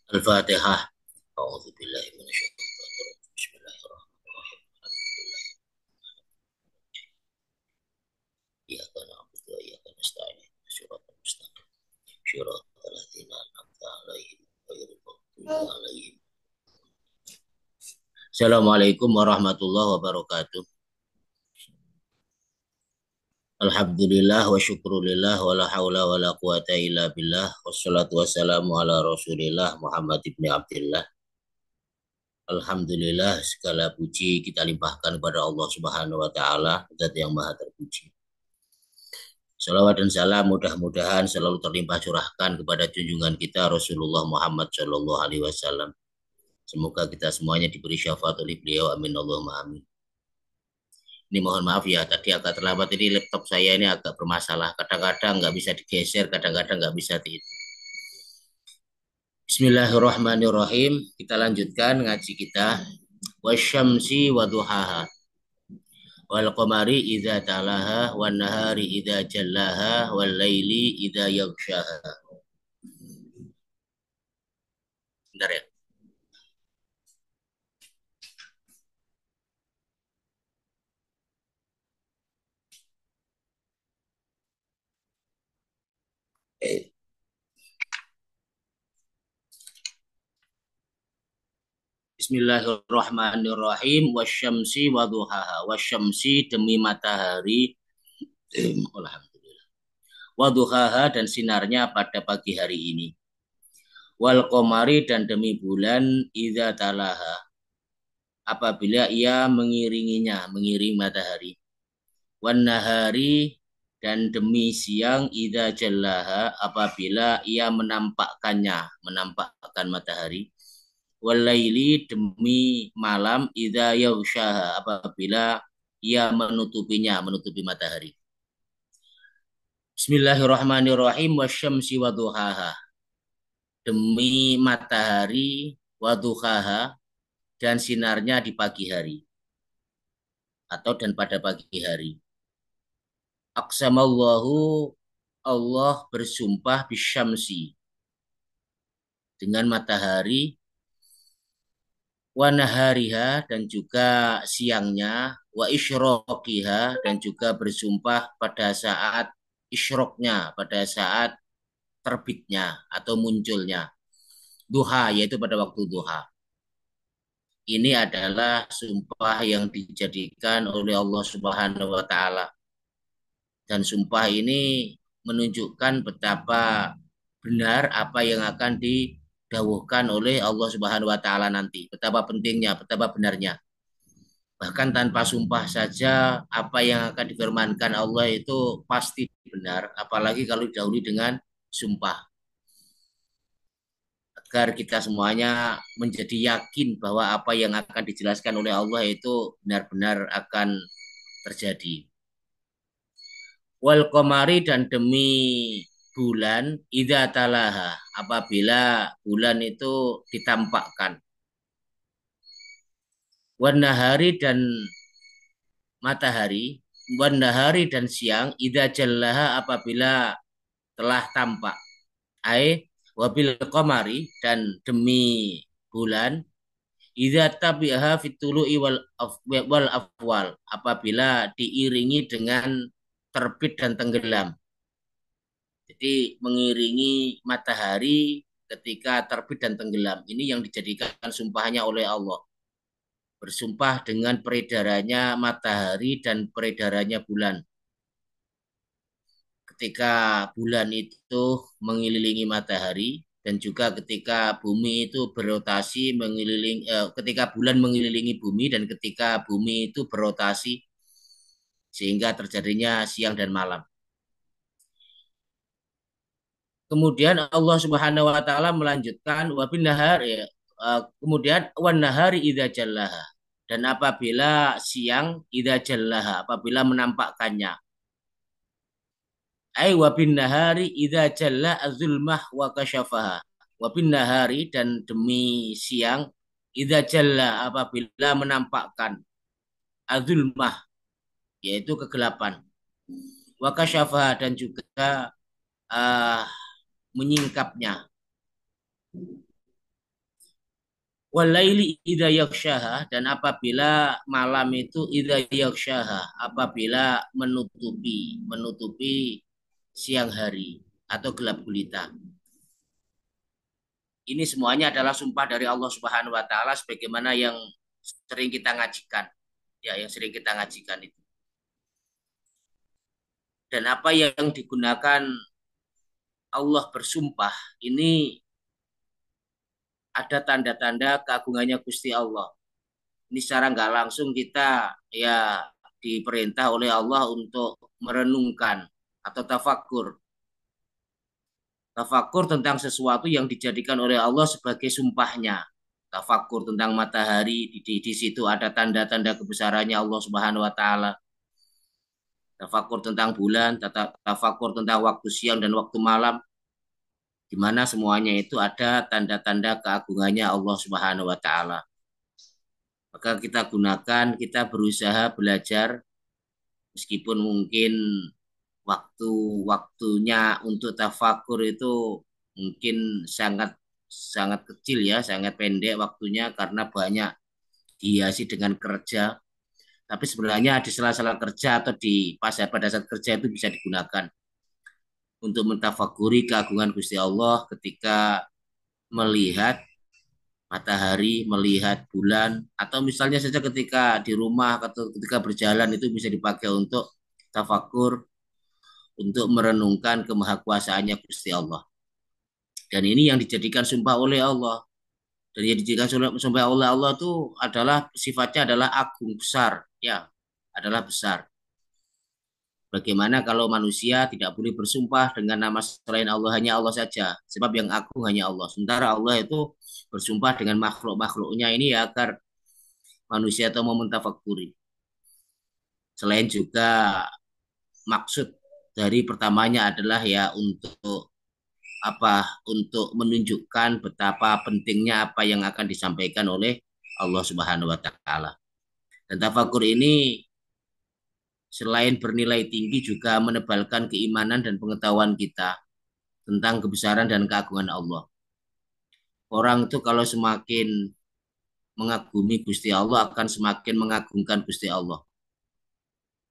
Al-Fatihah. A'udzu billahi minasyaitonir rajim. Bismillahirrahmanirrahim. Alhamdulillah. Iyyaka na'budu wa iyyaka nasta'in. Shiratal mustaqim. Shiratal ladzina an'amta 'alaihim ghairil maghdubi 'alaihim. Assalamualaikum warahmatullahi wabarakatuh. Alhamdulillah wa syukrulillah wa la haula wa la quwata illa billah wassalatu wassalamu ala Rasulillah Muhammad ibn Abdullah. Alhamdulillah segala puji kita limpahkan kepada Allah Subhanahu wa taala, zat yang maha terpuji. Salawat dan salam mudah-mudahan selalu terlimpah curahkan kepada junjungan kita Rasulullah Muhammad Shallallahu Alaihi Wasallam. Semoga kita semuanya diberi syafaat oleh beliau. Amin Allahumma amin. Ini mohon maaf ya, tadi agak terlambat. Ini laptop saya ini agak bermasalah. Kadang-kadang nggak bisa digeser, kadang-kadang nggak bisa di. Bismillahirrahmanirrahim. Kita lanjutkan ngaji kita. Wasyamsi waduhaha. Wal qamari idza talaha wan nahari idza jallaha wal laili idza yaghshaha. Bentar ya. Bismillahirrahmanirrahim. Wasyamsi waduhaha. Wasyamsi demi matahari. Alhamdulillah. Waduhaha dan sinarnya pada pagi hari ini. Wal qamari dan demi bulan idza talaha. Apabila ia mengiringinya, mengiring matahari. Wan nahari dan demi siang idza jallaha apabila ia menampakkannya, menampakkan matahari. Walaili demi malam idza yaghshaha apabila ia menutupinya, menutupi matahari. Bismillahirrahmanirrahim wasyamsi waduhaha. Demi matahari waduhaha dan sinarnya di pagi hari atau dan pada pagi hari. Aqsamallahu Allah bersumpah bisyamsi dengan matahari wa nahariha dan juga siangnya wa isyroqiha dan juga bersumpah pada saat isyroknya, pada saat terbitnya atau munculnya. Duha yaitu pada waktu duha. Ini adalah sumpah yang dijadikan oleh Allah Subhanahu wa taala. Dan sumpah ini menunjukkan betapa benar apa yang akan didawuhkan oleh Allah Subhanahu wa taala nanti. Betapa pentingnya, betapa benarnya. Bahkan tanpa sumpah saja apa yang akan difirmankan Allah itu pasti benar, apalagi kalau didahului dengan sumpah. Agar kita semuanya menjadi yakin bahwa apa yang akan dijelaskan oleh Allah itu benar-benar akan terjadi. Wal qamari dan demi bulan idza talaha apabila bulan itu ditampakkan. Wan nahari dan matahari, wan nahari dan siang idza jallaha apabila telah tampak. Ai wabil qamari dan demi bulan idza tabiha fitulu'i wal afwal apabila diiringi dengan terbit dan tenggelam. Jadi mengiringi matahari ketika terbit dan tenggelam. Ini yang dijadikan sumpahnya oleh Allah. Bersumpah dengan peredarannya matahari dan peredarannya bulan. Ketika bulan itu mengelilingi matahari dan juga ketika bumi itu berotasi mengelilingi, ketika bulan mengelilingi bumi dan ketika bumi itu berotasi sehingga terjadinya siang dan malam. Kemudian Allah Subhanahu wa taala melanjutkan wa bin nahar ya, kemudian wan nahari idza jallaha dan apabila siang idza jallaha apabila menampakkannya. Ai wa bin nahari idza jalla azulmah wa kasyafaha. Wa bin nahari dan demi siang idza jalla apabila menampakkan azulmah yaitu kegelapan. Wa kasyafaha dan juga uh, menyingkapnya. Walaili idza yaghshaha, dan apabila malam itu idza yaghshaha, apabila menutupi siang hari atau gelap gulita. Ini semuanya adalah sumpah dari Allah Subhanahu wa taala sebagaimana yang sering kita ngajikan. Ya, yang sering kita ngajikan itu. Dan apa yang digunakan Allah bersumpah ini ada tanda-tanda keagungannya Gusti Allah. Ini secara nggak langsung kita ya diperintah oleh Allah untuk merenungkan atau tafakur. Tafakur tentang sesuatu yang dijadikan oleh Allah sebagai sumpahnya. Tafakur tentang matahari, di situ ada tanda-tanda kebesarannya Allah Subhanahu wa taala. Tafakur tentang bulan, tafakur tentang waktu siang dan waktu malam, di mana semuanya itu ada tanda-tanda keagungannya Allah Subhanahu wa taala. Maka kita gunakan, kita berusaha belajar meskipun mungkin waktu-waktunya untuk tafakur itu mungkin sangat sangat kecil ya, sangat pendek waktunya karena banyak dihiasi dengan kerja. Tapi sebenarnya di sela-sela kerja atau di pada saat kerja itu bisa digunakan untuk mentafakuri keagungan Gusti Allah ketika melihat matahari, melihat bulan, atau misalnya saja ketika di rumah atau ketika berjalan itu bisa dipakai untuk tafakur, untuk merenungkan kemahakuasaannya Gusti Allah. Dan ini yang dijadikan sumpah oleh Allah. Dan yang dijadikan sumpah oleh Allah itu adalah sifatnya adalah agung besar, ya, adalah besar. Bagaimana kalau manusia tidak boleh bersumpah dengan nama selain Allah, hanya Allah saja. Sebab yang agung hanya Allah. Sementara Allah itu bersumpah dengan makhluk-makhluknya ini ya agar manusia itu mau mentafakuri. Selain juga maksud dari pertamanya adalah ya untuk apa? Untuk menunjukkan betapa pentingnya apa yang akan disampaikan oleh Allah Subhanahu wa taala. Dan tafakur ini selain bernilai tinggi juga menebalkan keimanan dan pengetahuan kita tentang kebesaran dan keagungan Allah. Orang itu kalau semakin mengagumi Gusti Allah akan semakin mengagungkan Gusti Allah.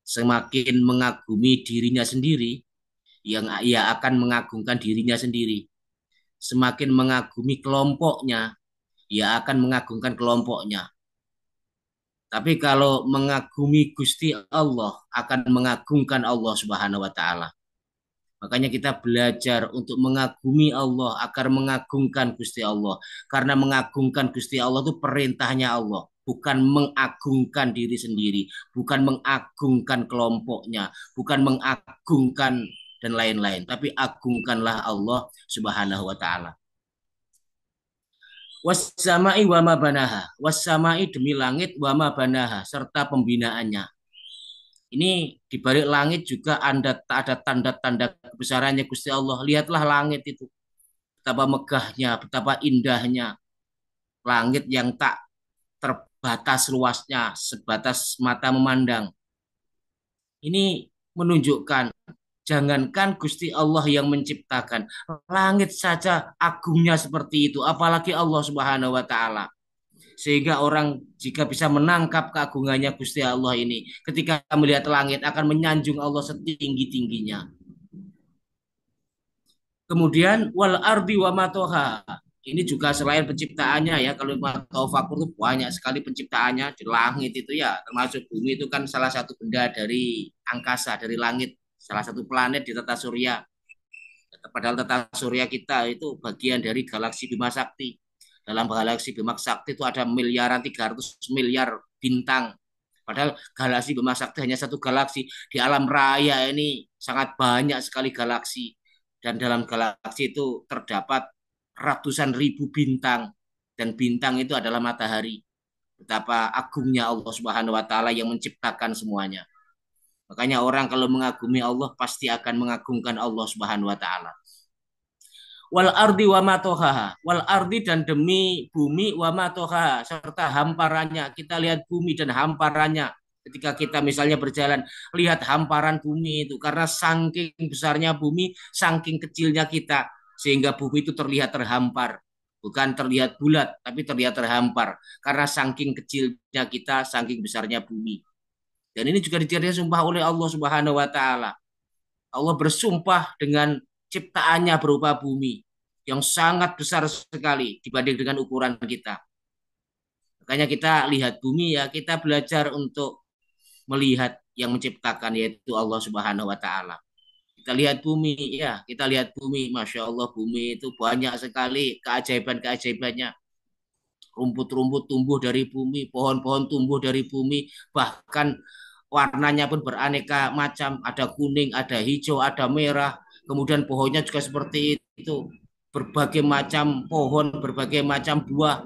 Semakin mengagumi dirinya sendiri, yang ia akan mengagungkan dirinya sendiri. Semakin mengagumi kelompoknya, ia akan mengagungkan kelompoknya. Tapi kalau mengagumi Gusti Allah akan mengagungkan Allah Subhanahu wa taala. Makanya kita belajar untuk mengagumi Allah agar mengagungkan Gusti Allah. Karena mengagungkan Gusti Allah itu perintahnya Allah. Bukan mengagungkan diri sendiri. Bukan mengagungkan kelompoknya. Bukan mengagungkan dan lain-lain. Tapi agungkanlah Allah Subhanahu wa ta'ala. Wassama'i wa ma banaha. Wassama'i demi langit wa ma banaha. Serta pembinaannya. Ini di balik langit juga ada tanda-tanda kebesarannya Gusti Allah. Lihatlah langit itu. Betapa megahnya, betapa indahnya. Langit yang tak terbatas luasnya, sebatas mata memandang. Ini menunjukkan, jangankan Gusti Allah yang menciptakan. Langit saja agungnya seperti itu. Apalagi Allah Subhanahu wa Ta'ala. Sehingga orang jika bisa menangkap keagungannya Gusti Allah ini, ketika melihat langit akan menyanjung Allah setinggi-tingginya. Kemudian wal ardi wa matoha. Ini juga selain penciptaannya ya, kalau tafakur itu banyak sekali penciptaannya di langit itu ya, termasuk bumi itu kan salah satu benda dari angkasa, dari langit, salah satu planet di tata surya. Padahal tata surya kita itu bagian dari galaksi Bima Sakti. Dalam galaksi Bima Sakti itu ada miliaran 300 miliar bintang. Padahal galaksi Bima Sakti hanya satu galaksi. Di alam raya ini sangat banyak sekali galaksi. Dan dalam galaksi itu terdapat ratusan ribu bintang. Dan bintang itu adalah matahari. Betapa agungnya Allah Subhanahu wa Ta'ala yang menciptakan semuanya. Makanya orang kalau mengagumi Allah pasti akan mengagungkan Allah Subhanahu wa Ta'ala. Wal ardi wa matoha, wal ardi dan demi bumi wa matoha serta hamparannya. Kita lihat bumi dan hamparannya. Ketika kita misalnya berjalan, lihat hamparan bumi itu karena saking besarnya bumi, saking kecilnya kita sehingga bumi itu terlihat terhampar. Bukan terlihat bulat, tapi terlihat terhampar. Karena saking kecilnya kita, saking besarnya bumi. Dan ini juga dijadikan sumpah oleh Allah Subhanahu wa taala. Allah bersumpah dengan ciptaannya berupa bumi yang sangat besar sekali dibanding dengan ukuran kita. Makanya kita lihat bumi ya, kita belajar untuk melihat yang menciptakan yaitu Allah Subhanahu wa taala. Kita lihat bumi ya, kita lihat bumi, Masya Allah bumi itu banyak sekali keajaiban-keajaibannya. Rumput-rumput tumbuh dari bumi, pohon-pohon tumbuh dari bumi, bahkan warnanya pun beraneka macam, ada kuning, ada hijau, ada merah, kemudian pohonnya juga seperti itu, berbagai macam pohon, berbagai macam buah,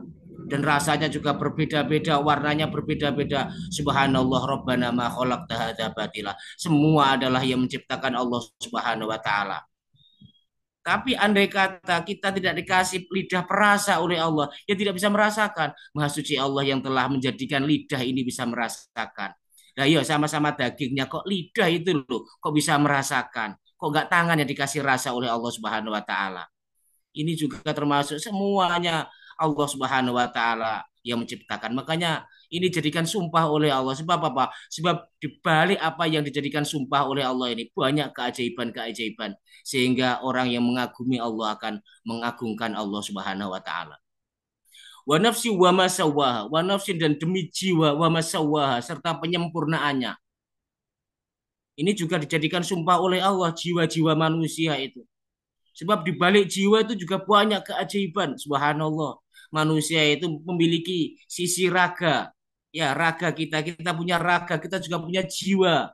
dan rasanya juga berbeda-beda, warnanya berbeda-beda. Subhanallah Rabbana ma khalaqta hadza batila. Semua adalah yang menciptakan Allah Subhanahu wa taala. Tapi andai kata kita tidak dikasih lidah perasa oleh Allah, ya tidak bisa merasakan. Maha suci Allah yang telah menjadikan lidah ini bisa merasakan. Nah iya sama-sama dagingnya, kok lidah itu loh, kok bisa merasakan. Kok nggak tangan yang dikasih rasa oleh Allah Subhanahu wa taala. Ini juga termasuk semuanya Allah Subhanahu wa taala yang menciptakan. Makanya ini jadikan sumpah oleh Allah. Sebab apa? Sebab dibalik apa yang dijadikan sumpah oleh Allah ini banyak keajaiban-keajaiban sehingga orang yang mengagumi Allah akan mengagungkan Allah Subhanahu wa taala. Wa nafsi wa masawaha, wa nafsin dan demi jiwa wa masawaha serta penyempurnaannya. Ini juga dijadikan sumpah oleh Allah jiwa-jiwa manusia itu. Sebab di balik jiwa itu juga banyak keajaiban. Subhanallah. Manusia itu memiliki sisi raga. Ya, raga kita punya raga, kita juga punya jiwa.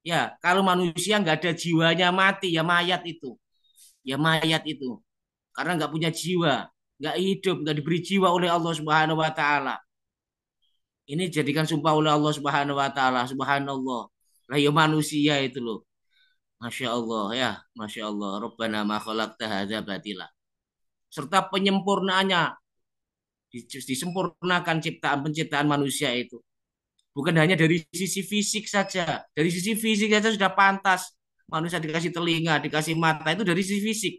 Ya, kalau manusia nggak ada jiwanya mati, ya mayat itu. Ya mayat itu. Karena nggak punya jiwa, nggak hidup, nggak diberi jiwa oleh Allah Subhanahu wa taala. Ini jadikan sumpah oleh Allah Subhanahu wa taala. Subhanallah. Lah ya manusia itu loh. Masya Allah ya, Masya Allah. Rabbana ma khalaqta hadza batila. Serta penyempurnaannya disempurnakan ciptaan penciptaan manusia itu. Bukan hanya dari sisi fisik saja. Dari sisi fisik saja sudah pantas. Manusia dikasih telinga, dikasih mata itu dari sisi fisik.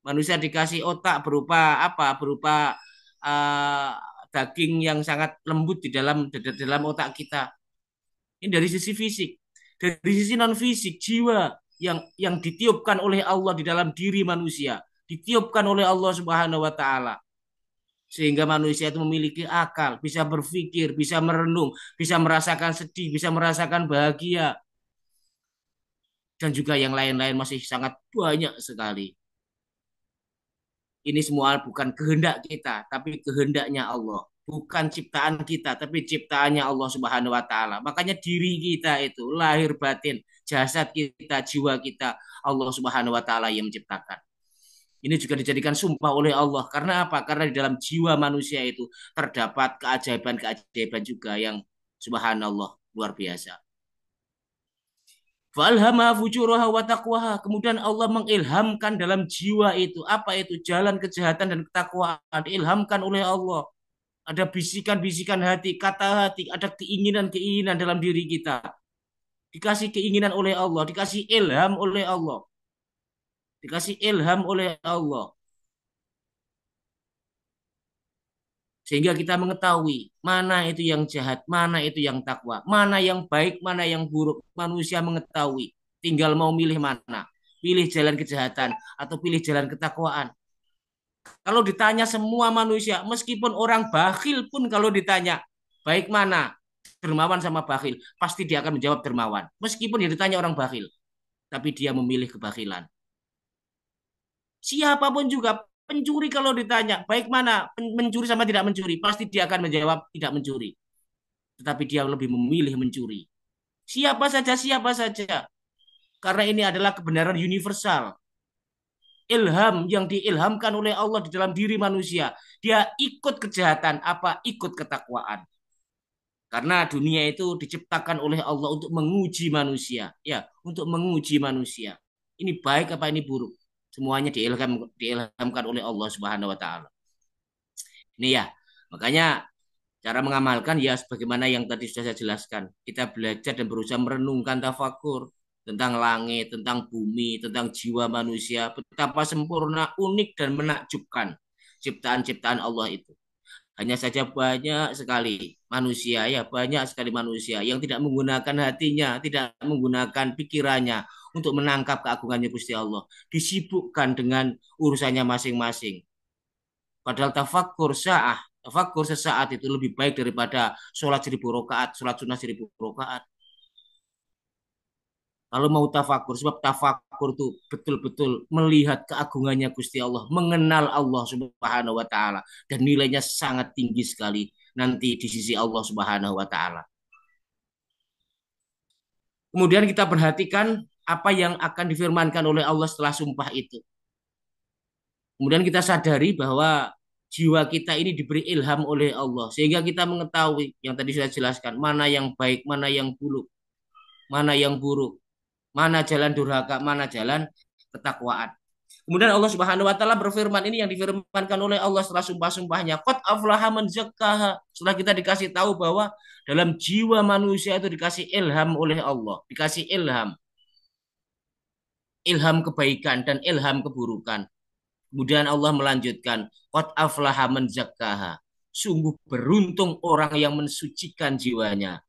Manusia dikasih otak berupa apa? Berupa uh, daging yang sangat lembut di dalam otak kita. Ini dari sisi fisik. Dari sisi non fisik, jiwa yang ditiupkan oleh Allah di dalam diri manusia, ditiupkan oleh Allah Subhanahu wa taala. Sehingga manusia itu memiliki akal, bisa berpikir, bisa merenung, bisa merasakan sedih, bisa merasakan bahagia, dan juga yang lain-lain masih sangat banyak sekali. Ini semua bukan kehendak kita, tapi kehendaknya Allah. Bukan ciptaan kita, tapi ciptaannya Allah Subhanahu wa taala. Makanya diri kita itu lahir batin, jasad kita, jiwa kita, Allah Subhanahu wa taala yang menciptakan. Ini juga dijadikan sumpah oleh Allah. Karena apa? Karena di dalam jiwa manusia itu terdapat keajaiban-keajaiban juga yang subhanallah luar biasa. Falhamaha fujuraha wa taqwaha. Kemudian Allah mengilhamkan dalam jiwa itu. Apa itu? Jalan kejahatan dan ketakwaan. Diilhamkan oleh Allah. Ada bisikan-bisikan hati, kata hati, ada keinginan-keinginan dalam diri kita. Dikasih keinginan oleh Allah, dikasih ilham oleh Allah. Dikasih ilham oleh Allah. Sehingga kita mengetahui mana itu yang jahat, mana itu yang takwa, mana yang baik, mana yang buruk. Manusia mengetahui, tinggal mau milih mana. Pilih jalan kejahatan atau pilih jalan ketakwaan. Kalau ditanya semua manusia, meskipun orang bakhil pun kalau ditanya, baik mana? Dermawan sama bakhil, pasti dia akan menjawab dermawan. Meskipun dia ditanya orang bakhil, tapi dia memilih kebakhilan. Siapapun juga pencuri kalau ditanya, baik mana mencuri sama tidak mencuri, pasti dia akan menjawab tidak mencuri. Tetapi dia lebih memilih mencuri. Siapa saja, siapa saja. Karena ini adalah kebenaran universal. Ilham yang diilhamkan oleh Allah di dalam diri manusia. Dia ikut kejahatan, apa ikut ketakwaan. Karena dunia itu diciptakan oleh Allah untuk menguji manusia. Ya, untuk menguji manusia. Ini baik apa ini buruk? Semuanya diilhamkan oleh Allah Subhanahu wa taala. Ini ya. Makanya cara mengamalkan ya sebagaimana yang tadi sudah saya jelaskan. Kita belajar dan berusaha merenungkan tafakur tentang langit, tentang bumi, tentang jiwa manusia, betapa sempurna, unik dan menakjubkan. ciptaan-ciptaan Allah itu. Hanya saja banyak sekali manusia, ya banyak sekali manusia yang tidak menggunakan hatinya, tidak menggunakan pikirannya untuk menangkap keagungannya Gusti Allah. Disibukkan dengan urusannya masing-masing. Padahal tafakur sesaat itu lebih baik daripada sholat 1.000 rakaat, sholat sunnah 1.000 rakaat. Kalau mau tafakur, sebab tafakur itu betul-betul melihat keagungannya Gusti Allah, mengenal Allah Subhanahu wa taala dan nilainya sangat tinggi sekali nanti di sisi Allah Subhanahu wa taala. Kemudian kita perhatikan apa yang akan difirmankan oleh Allah setelah sumpah itu. Kemudian kita sadari bahwa jiwa kita ini diberi ilham oleh Allah sehingga kita mengetahui yang tadi saya jelaskan mana yang baik, mana yang buruk, mana yang buruk, mana jalan durhaka, mana jalan ketakwaan. Kemudian Allah Subhanahu wa taala berfirman, ini yang difirmankan oleh Allah setelah sumpah-sumpahnya, qad aflaha man zakkaha. Setelah kita dikasih tahu bahwa dalam jiwa manusia itu dikasih ilham oleh Allah, dikasih ilham, ilham kebaikan dan ilham keburukan. Kemudian Allah melanjutkan, qad aflaha man zakkaha. Sungguh beruntung orang yang mensucikan jiwanya.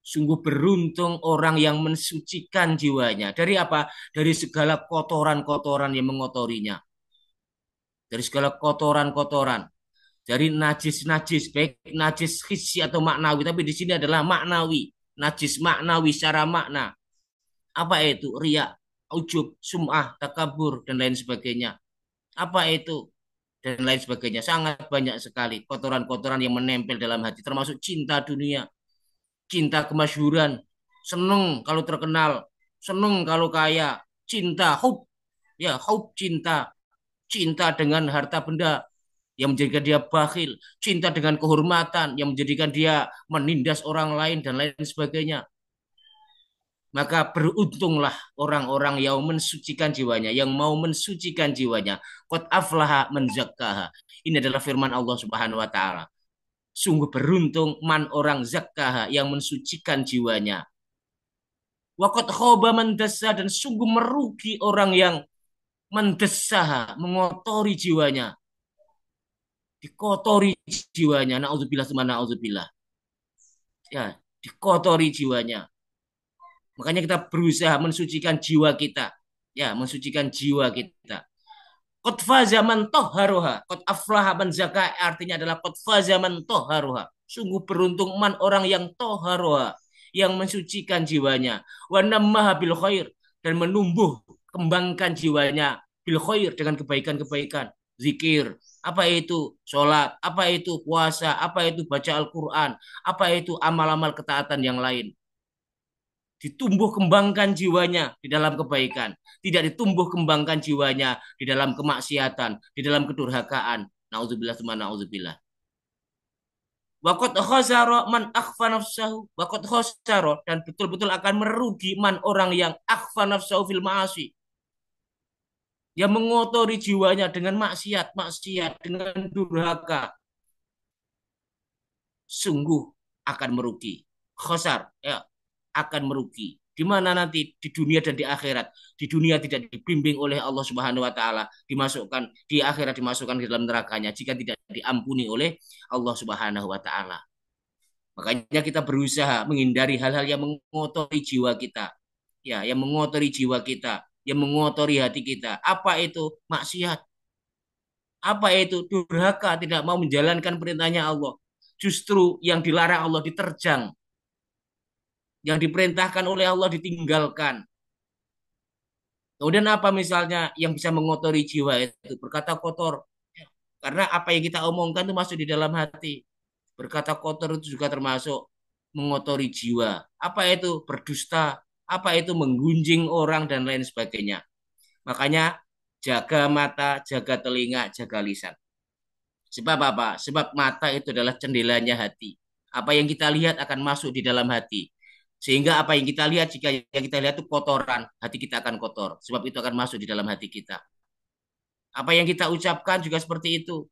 Sungguh beruntung orang yang mensucikan jiwanya. Dari apa? Dari segala kotoran-kotoran yang mengotorinya. Dari segala kotoran-kotoran. Dari najis-najis, baik najis hissi atau maknawi. Tapi di sini adalah maknawi. Najis maknawi secara makna. Apa itu? Riya, ujub, sum'ah, takabur, dan lain sebagainya. Apa itu? Dan lain sebagainya. Sangat banyak sekali kotoran-kotoran yang menempel dalam hati. Termasuk cinta dunia, cinta kemasyhuran, seneng kalau terkenal, seneng kalau kaya, cinta, hub, ya hub cinta, cinta dengan harta benda yang menjadikan dia bakhil, cinta dengan kehormatan yang menjadikan dia menindas orang lain dan lain sebagainya. Maka beruntunglah orang-orang yang mensucikan jiwanya, yang mau mensucikan jiwanya. Qad aflaha man zakkaha. Ini adalah firman Allah Subhanahu wa taala. Sungguh beruntung man orang zakkaha yang mensucikan jiwanya. Waqad khaba man dassa, dan sungguh merugi orang yang mendesaha, mengotori jiwanya. Dikotori jiwanya. Na'udzubillah, na'udzubillah. Ya, dikotori jiwanya. Makanya kita berusaha mensucikan jiwa kita. Ya, mensucikan jiwa kita. Qad faza man tahharuha. Qad aflaha man zaka, artinya adalah qad faza man tahharuha. Sungguh beruntung man orang yang tahharuha, yang mensucikan jiwanya. Wa nammaha bil khair, dan menumbuh kembangkan jiwanya bil khair, dengan kebaikan-kebaikan. Zikir, apa itu sholat, apa itu puasa, apa itu baca Al-Quran, apa itu amal-amal ketaatan yang lain. Ditumbuh kembangkan jiwanya di dalam kebaikan, tidak ditumbuh kembangkan jiwanya di dalam kemaksiatan, di dalam kedurhakaan. Nauzubillah tsumma nauzubillah. Waqad khasara man akhfa nafsahu, waqad khasara, dan betul-betul akan merugi man orang yang akhfa nafsahu fil ma'asi, yang mengotori jiwanya dengan maksiat dengan durhaka. Sungguh akan merugi. Khasar, ya, akan merugi. Di mana nanti di dunia dan di akhirat. Di dunia tidak dibimbing oleh Allah Subhanahu wa taala, dimasukkan di akhirat, dimasukkan ke dalam nerakanya jika tidak diampuni oleh Allah Subhanahu wa taala. Makanya kita berusaha menghindari hal-hal yang mengotori jiwa kita. Ya, yang mengotori jiwa kita, yang mengotori hati kita. Apa itu? Maksiat. Apa itu? Durhaka, tidak mau menjalankan perintahnya Allah. Justru yang dilarang Allah diterjang, yang diperintahkan oleh Allah ditinggalkan. Kemudian apa misalnya yang bisa mengotori jiwa itu? Berkata kotor. Karena apa yang kita omongkan itu masuk di dalam hati. Berkata kotor itu juga termasuk mengotori jiwa. Apa itu? Berdusta. Apa itu? Menggunjing orang dan lain sebagainya. Makanya jaga mata, jaga telinga, jaga lisan. Sebab apa? Sebab mata itu adalah jendelanya hati. Apa yang kita lihat akan masuk di dalam hati. Sehingga apa yang kita lihat, jika yang kita lihat itu kotoran, hati kita akan kotor. Sebab itu akan masuk di dalam hati kita. Apa yang kita ucapkan juga seperti itu.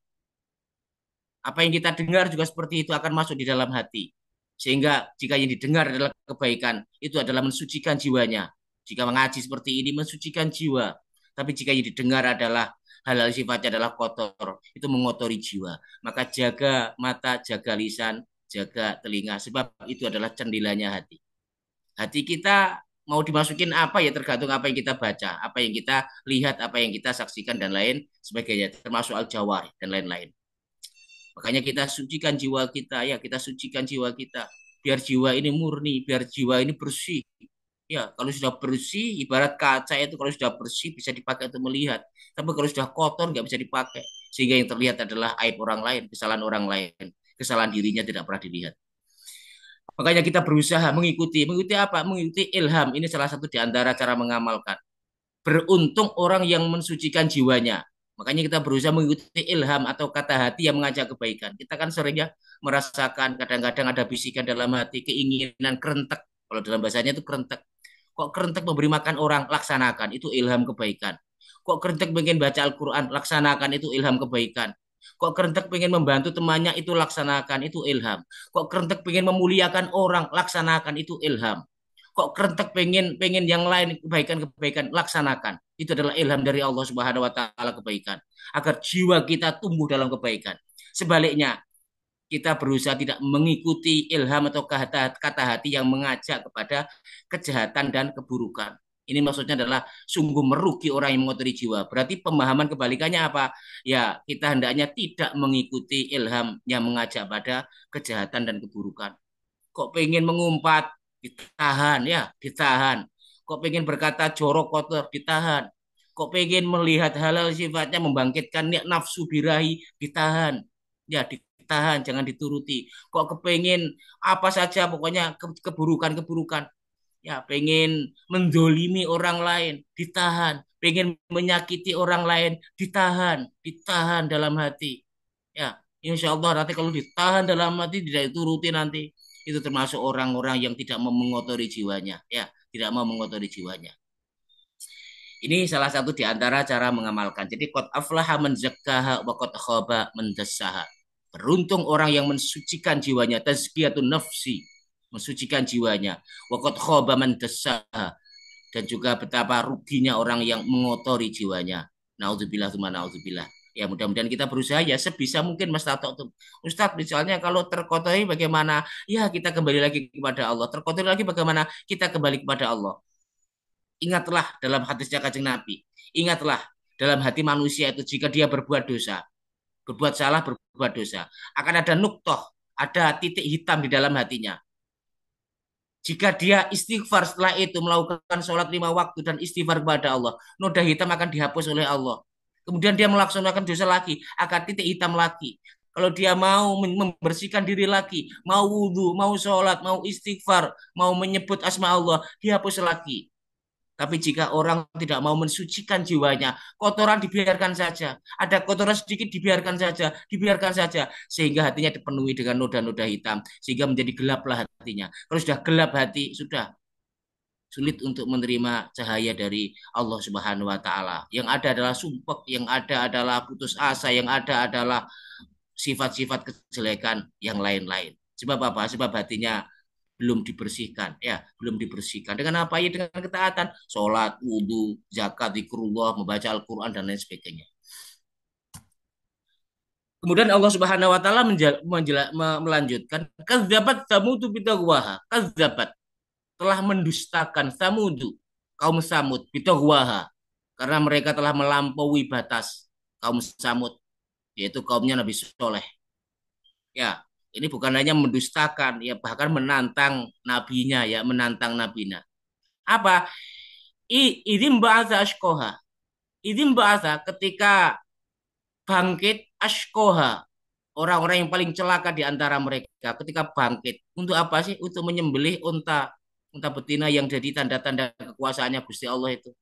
Apa yang kita dengar juga seperti itu, akan masuk di dalam hati. Sehingga jika yang didengar adalah kebaikan, itu adalah mensucikan jiwanya. Jika mengaji seperti ini, mensucikan jiwa. Tapi jika yang didengar adalah halal sifatnya adalah kotor, itu mengotori jiwa. Maka jaga mata, jaga lisan, jaga telinga, sebab itu adalah cendilanya hati. Hati kita mau dimasukin apa ya tergantung apa yang kita baca, apa yang kita lihat, apa yang kita saksikan dan lain sebagainya, termasuk al-jawar dan lain-lain. Makanya kita sucikan jiwa kita, ya kita sucikan jiwa kita. Biar jiwa ini murni, biar jiwa ini bersih. Ya, kalau sudah bersih, ibarat kaca itu kalau sudah bersih bisa dipakai untuk melihat. Tapi kalau sudah kotor nggak bisa dipakai. Sehingga yang terlihat adalah aib orang lain, kesalahan orang lain. Kesalahan dirinya tidak pernah dilihat. Makanya kita berusaha mengikuti. Mengikuti apa? Mengikuti ilham. Ini salah satu di antara cara mengamalkan. Beruntung orang yang mensucikan jiwanya. Makanya kita berusaha mengikuti ilham atau kata hati yang mengajak kebaikan. Kita kan seringnya merasakan kadang-kadang ada bisikan dalam hati, keinginan kerentek. Kalau dalam bahasanya itu kerentek. Kok kerentek memberi makan orang, laksanakan. Itu ilham kebaikan. Kok kerentek pengen baca Al-Quran, laksanakan. Itu ilham kebaikan. Kok kerentek pengen membantu temannya, itu laksanakan. Itu ilham. Kok kerentek pengen memuliakan orang, laksanakan. Itu ilham. Kok kerentek pengen pengen yang lain kebaikan-kebaikan, laksanakan. Itu adalah ilham dari Allah Subhanahu wa taala, kebaikan. Agar jiwa kita tumbuh dalam kebaikan. Sebaliknya, kita berusaha tidak mengikuti ilham atau kata hati yang mengajak kepada kejahatan dan keburukan. Ini maksudnya adalah sungguh merugi orang yang mengotori jiwa. Berarti pemahaman kebalikannya apa? Ya, kita hendaknya tidak mengikuti ilham yang mengajak pada kejahatan dan keburukan. Kok pengen mengumpat, ditahan ya, ditahan. Kok pengen berkata jorok kotor, ditahan. Kok pengen melihat halal sifatnya membangkitkan nafsu birahi, ditahan. Ya, ditahan, jangan dituruti. Kok kepengen apa saja, pokoknya keburukan-keburukan. Ya, pengen mendolimi orang lain, ditahan. Pengen menyakiti orang lain, ditahan. Ditahan dalam hati. Ya, insya Allah nanti kalau ditahan dalam hati tidak dituruti nanti. Itu termasuk orang-orang yang tidak mau mengotori jiwanya. Ya, tidak mau mengotori jiwanya. Ini salah satu di antara cara mengamalkan. Jadi qad aflaha man zakkaha wa qad khaba man dassaha. Beruntung orang yang mensucikan jiwanya, tazkiyatun nafsi, mensucikan jiwanya. Wa qad khaba man dassaha, dan juga betapa ruginya orang yang mengotori jiwanya. Naudzubillah tsumma naudzubillah. Ya mudah-mudahan kita berusaha ya sebisa mungkin Mas Tato tuh. Ustadz misalnya kalau terkotori bagaimana? Ya kita kembali lagi kepada Allah. Terkotori lagi bagaimana? Kita kembali kepada Allah. Ingatlah dalam hadisnya Kanjeng Nabi. Ingatlah dalam hati manusia itu jika dia berbuat dosa, berbuat salah, berbuat dosa, akan ada nuktoh, ada titik hitam di dalam hatinya. Jika dia istighfar setelah itu melakukan sholat 5 waktu dan istighfar kepada Allah, noda hitam akan dihapus oleh Allah. Kemudian dia melaksanakan dosa lagi, akan titik hitam lagi. Kalau dia mau membersihkan diri lagi, mau wudhu, mau sholat, mau istighfar, mau menyebut asma Allah, dihapus lagi. Tapi jika orang tidak mau mensucikan jiwanya, kotoran dibiarkan saja. Ada kotoran sedikit dibiarkan saja, dibiarkan saja. Sehingga hatinya dipenuhi dengan noda-noda hitam. Sehingga menjadi gelaplah hatinya. Kalau sudah gelap hati, sudah sulit untuk menerima cahaya dari Allah Subhanahu wa taala. Yang ada adalah sumpek, yang ada adalah putus asa, yang ada adalah sifat-sifat kejelekan yang lain-lain. Sebab apa? Sebab hatinya belum dibersihkan, ya belum dibersihkan. Dengan apa? Ya dengan ketaatan, sholat, wudhu, zakat, zikrullah, membaca Al-Quran dan lain sebagainya. Kemudian Allah Subhanahu Wa Taala melanjutkan, kazabat samudu bitagwaha, kazabat telah mendustakan samudu, kaum Samud bitagwaha, karena mereka telah melampaui batas. Kaum Samud yaitu kaumnya Nabi Soleh. Ya, ini bukan hanya mendustakan, ya bahkan menantang nabinya, ya menantang nabinya. Apa? Idim ba'atha ashkoha. Idim ba'atha ketika bangkit ashkoha. Orang-orang yang paling celaka di antara mereka ketika bangkit. Untuk apa sih? Untuk menyembelih unta. Unta betina yang jadi tanda-tanda kekuasaannya Gusti Allah itu.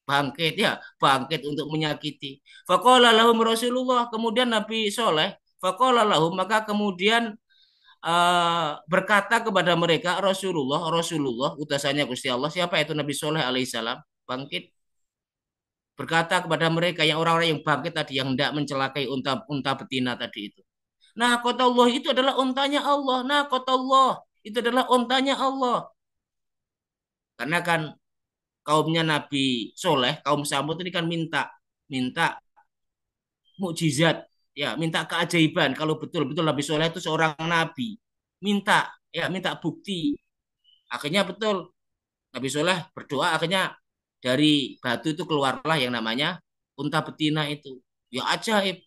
Bangkit ya, bangkit untuk menyakiti. Faqala lahum Rasulullah, kemudian Nabi Soleh, faqala lahum, maka kemudian berkata kepada mereka Rasulullah utusannya Gusti Allah, siapa itu Nabi Soleh alaihissalam, bangkit berkata kepada mereka yang orang-orang yang bangkit tadi, yang hendak mencelakai unta betina tadi itu. Nah, kota Allah itu adalah untanya Allah. Nah, kota Allah itu adalah untanya Allah. Karena kan kaumnya Nabi Soleh, kaum Samud ini kan minta mukjizat, ya, minta keajaiban kalau betul-betul Nabi Soleh itu seorang nabi. Minta, ya, minta bukti. Akhirnya betul Nabi Soleh berdoa, akhirnya dari batu itu keluarlah yang namanya unta betina itu. Ya ajaib.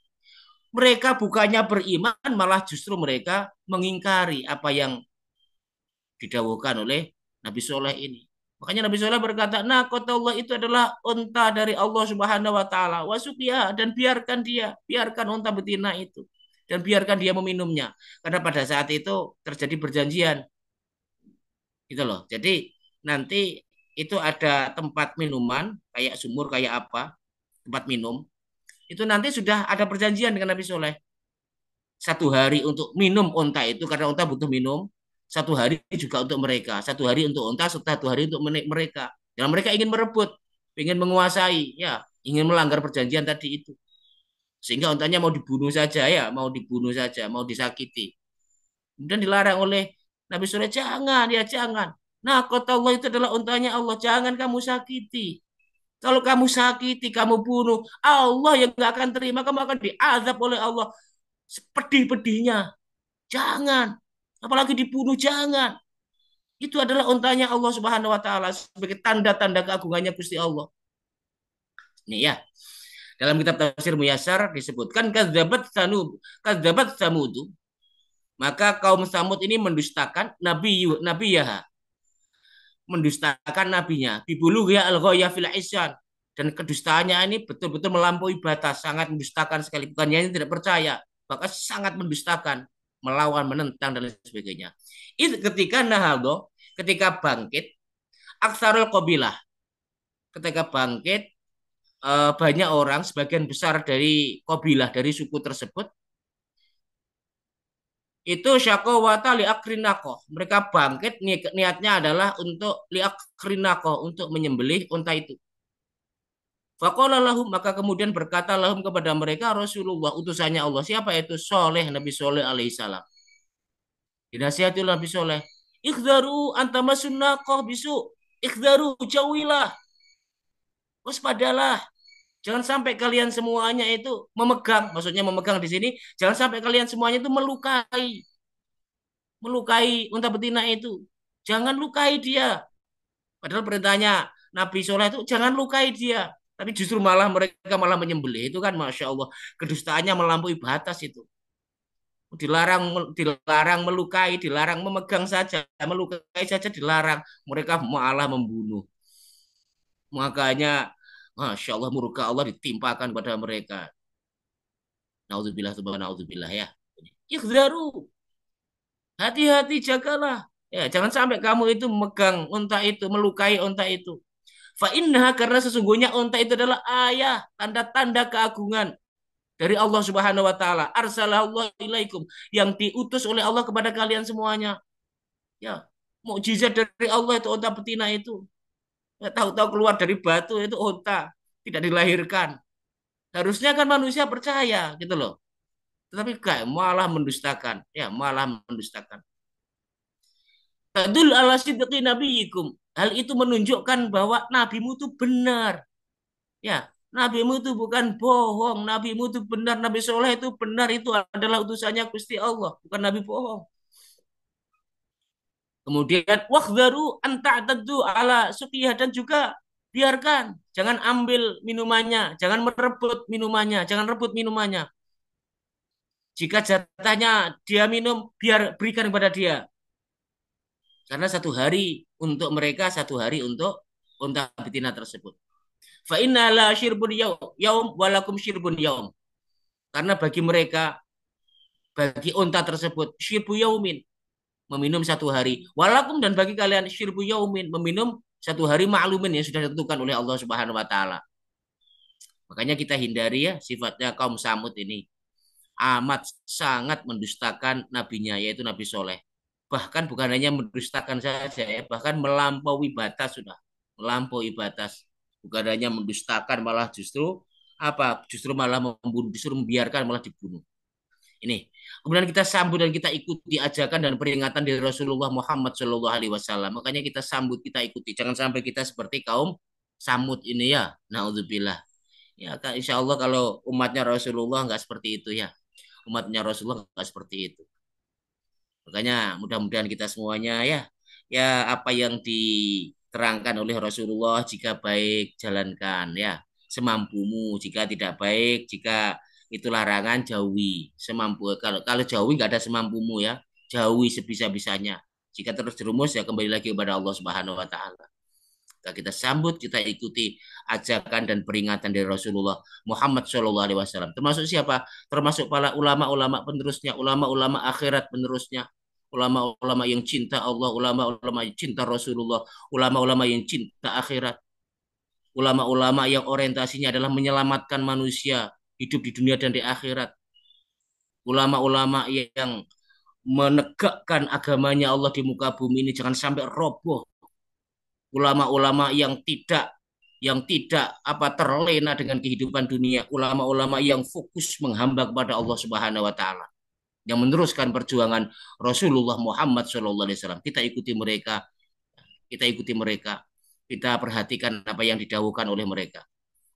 Mereka bukannya beriman, malah justru mereka mengingkari apa yang didawuhkan oleh Nabi Soleh ini. Makanya Nabi Soleh berkata, nah kota Allah itu adalah unta dari Allah Subhanahu Wa Taala. Wasuqiya, dan biarkan dia, biarkan unta betina itu, dan biarkan dia meminumnya. Karena pada saat itu terjadi perjanjian, gitu loh. Jadi nanti itu ada tempat minuman, kayak sumur, kayak apa, tempat minum. Itu nanti sudah ada perjanjian dengan Nabi Soleh. 1 hari untuk minum unta itu karena unta butuh minum, 1 hari juga untuk mereka, 1 hari untuk unta, 1 hari untuk mereka. Dan mereka ingin merebut, ingin menguasai, ya, ingin melanggar perjanjian tadi itu. Sehingga untanya mau dibunuh saja, ya, mau dibunuh saja, mau disakiti. Kemudian dilarang oleh Nabi Soleh, jangan, ya jangan. Nah, kota Allah itu adalah untanya Allah, jangan kamu sakiti. Kalau kamu sakiti, kamu bunuh, Allah yang nggak akan terima, kamu akan diazab oleh Allah pedih-pedihnya. Jangan. Apalagi dibunuh, jangan. Itu adalah untanya Allah Subhanahu wa taala sebagai tanda-tanda keagungannya Gusti Allah. Ini ya. Dalam kitab tafsir Muyassar disebutkan kadzabat Samud. Maka kaum Samud ini mendustakan Nabi Yaha, mendustakan nabinya. Bibulu ya al-ghaya fil isyan, dan kedustaannya ini betul-betul melampaui batas, sangat mendustakan sekali. Bukannya ini tidak percaya, bahkan sangat mendustakan, melawan, menentang dan lain sebagainya. Itu ketika Nahaldo, ketika bangkit, aksarul qabilah, ketika bangkit banyak orang, sebagian besar dari qabilah, dari suku tersebut, itu syakowata liakrinako. Mereka bangkit, niatnya adalah untuk liakrinako, untuk menyembelih unta itu. Faqala lahum, maka kemudian berkata lahum kepada mereka Rasulullah, utusannya Allah. Siapa itu? Soleh, Nabi Soleh alaihissalam. Dinasihati Nabi Soleh. Ikhdaru antamasun naqah bisu. Ikhdaru, jauhilah. Waspadalah. Jangan sampai kalian semuanya itu memegang, maksudnya memegang di sini, jangan sampai kalian semuanya itu melukai, melukai unta betina itu. Jangan lukai dia. Padahal perintahnya Nabi Soleh itu jangan lukai dia. Tapi justru malah mereka malah menyembelih. Itu kan Masya Allah. Kedustaannya melampaui batas itu. Dilarang melukai, dilarang memegang saja. Melukai saja dilarang. Mereka malah membunuh. Makanya Masya Allah murka Allah ditimpakan pada mereka. Naudzubillah subhanahu naudzubillah ya. Ikhdaru. Hati-hati jagalah. Ya, jangan sampai kamu itu memegang unta itu, melukai unta itu. Fa innaha, karena sesungguhnya unta itu adalah ayah, tanda-tanda keagungan dari Allah Subhanahu wa taala. Arsalallahu ilaikum, yang diutus oleh Allah kepada kalian semuanya. Ya, mukjizat dari Allah itu unta betina itu. Ya, tahu-tahu keluar dari batu itu unta, tidak dilahirkan. Harusnya kan manusia percaya gitu loh. Tetapi kayak malah mendustakan, ya malah mendustakan. Tadul ala sidqi nabiyikum. Hal itu menunjukkan bahwa nabimu itu benar. Ya, nabimu itu bukan bohong, nabimu itu benar, Nabi Soleh itu benar, itu adalah utusannya Gusti Allah, bukan nabi bohong. Kemudian wakhdaru anta'taddu ala suqiyah, dan juga biarkan, jangan ambil minumannya, jangan merebut minumannya, jangan rebut minumannya. Jika jatahnya dia minum, biar berikan kepada dia. Karena 1 hari untuk mereka, 1 hari untuk unta betina tersebut. Fa inna la syirbun yaum walakum syirbun yaum. Karena bagi mereka, bagi unta tersebut, syirbu yaumin, meminum 1 hari. Walakum, dan bagi kalian, syirbu yaumin, meminum 1 hari maklumin yang sudah ditentukan oleh Allah Subhanahu wa taala. Makanya kita hindari ya sifatnya kaum Samud ini. Amat sangat mendustakan nabinya, yaitu Nabi Soleh. Bahkan bukan hanya mendustakan saja ya, bahkan melampaui batas sudah. Melampaui batas. Bukan hanya mendustakan, malah justru apa? Justru malah membunuh, justru membiarkan malah dibunuh. Ini. Kemudian kita sambut dan kita ikuti ajakan dan peringatan dari Rasulullah Muhammad Shallallahu Alaihi Wasallam. Makanya kita sambut, kita ikuti. Jangan sampai kita seperti kaum Samud ini ya. Naudzubillah. Ya, insya Allah kalau umatnya Rasulullah nggak seperti itu ya. Umatnya Rasulullah nggak seperti itu. Makanya mudah-mudahan kita semuanya ya, ya apa yang diterangkan oleh Rasulullah jika baik jalankan ya, semampumu. Jika tidak baik, jika itu larangan jauhi semampu. Kalau kalau jauhi nggak ada semampumu ya, jauhi sebisa-bisanya. Jika terus jerumus ya kembali lagi kepada Allah Subhanahu Wa Taala. Kita sambut, kita ikuti ajakan dan peringatan dari Rasulullah Muhammad Shallallahu Alaihi Wasallam. Termasuk siapa? Termasuk para ulama-ulama penerusnya, ulama-ulama akhirat penerusnya, ulama-ulama yang cinta Allah, ulama-ulama yang cinta Rasulullah, ulama-ulama yang cinta akhirat, ulama-ulama yang orientasinya adalah menyelamatkan manusia hidup di dunia dan di akhirat, ulama-ulama yang menegakkan agamanya Allah di muka bumi ini jangan sampai roboh, ulama-ulama yang tidak apa terlena dengan kehidupan dunia, ulama-ulama yang fokus menghamba kepada Allah Subhanahu wa taala, yang meneruskan perjuangan Rasulullah Muhammad sallallahu alaihi wasallam. Kita ikuti mereka, kita ikuti mereka. Kita perhatikan apa yang didahulukan oleh mereka.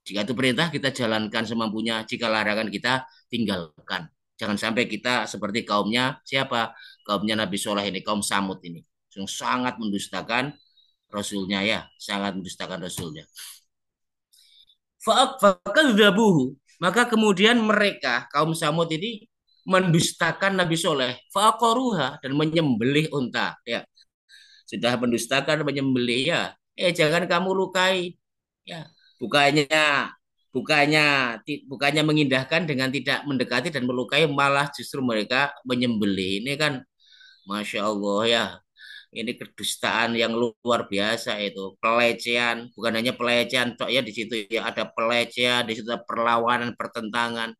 Jika itu perintah kita jalankan semampunya, jika larangan kita tinggalkan. Jangan sampai kita seperti kaumnya siapa? Kaumnya Nabi Soleh ini, kaum Samud ini. Yang sangat mendustakan Rasulnya ya, sangat mendustakan Rasulnya. Fakadzabuhu, maka kemudian mereka kaum Samud ini mendustakan Nabi Soleh, faqaruha, dan menyembelih unta ya. Sudah mendustakan menyembelih ya, jangan kamu lukai ya. Bukannya bukannya bukannya mengindahkan dengan tidak mendekati dan melukai, malah justru mereka menyembelih. Ini kan Masya Allah ya, ini kedustaan yang luar biasa, itu pelecehan, bukan hanya pelecehan tok ya, di situ ya ada pelecehan, di situ ada perlawanan, pertentangan.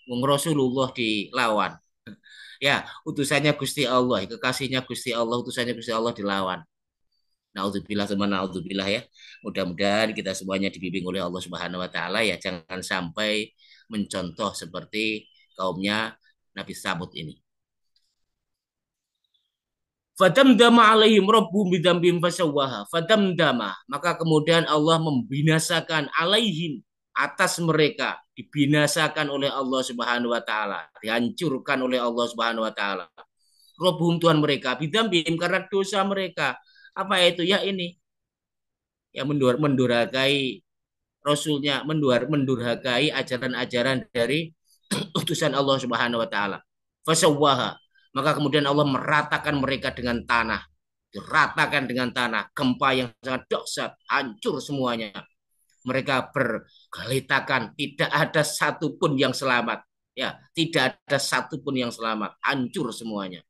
Wong Rasulullah dilawan ya, utusannya Gusti Allah, kekasihnya Gusti Allah, utusannya Gusti Allah dilawan. Naudzubillah teman, naudzubillah ya. Mudah-mudahan kita semuanya dibimbing oleh Allah Subhanahu wa taala ya, jangan sampai mencontoh seperti kaumnya Nabi Sabut ini. Fadamdama alaihim rabbuhum bidzambihim fasawwaha. Fadamdama, maka kemudian Allah membinasakan alaihim, atas mereka, dibinasakan oleh Allah Subhanahu wa taala, dihancurkan oleh Allah Subhanahu wa taala. Rabbuhum, Tuhan mereka, bidzambihim, karena dosa mereka. Apa itu? Ya ini, ya mendurhakai Rasulnya, mendurhakai ajaran-ajaran dari utusan Allah Subhanahu wa taala. Fasawwaha, maka kemudian Allah meratakan mereka dengan tanah, diratakan dengan tanah, gempa yang sangat dahsyat, hancur semuanya. Mereka bergelitakan, tidak ada satupun yang selamat. Ya, tidak ada satupun yang selamat, hancur semuanya,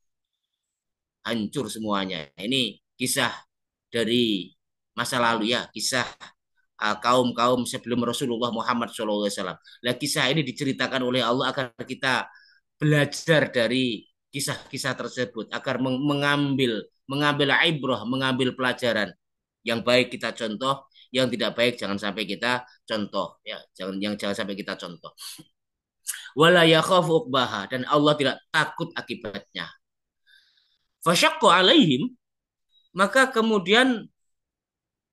hancur semuanya. Ini kisah dari masa lalu ya, kisah kaum-kaum sebelum Rasulullah Muhammad SAW. Nah, kisah ini diceritakan oleh Allah agar kita belajar dari kisah-kisah tersebut, agar mengambil mengambil ibrah, mengambil pelajaran. Yang baik kita contoh, yang tidak baik jangan sampai kita contoh ya, jangan sampai kita contoh. Wala yakhafu uqbaha, dan Allah tidak takut akibatnya. Fasyaqqa alaihim, maka kemudian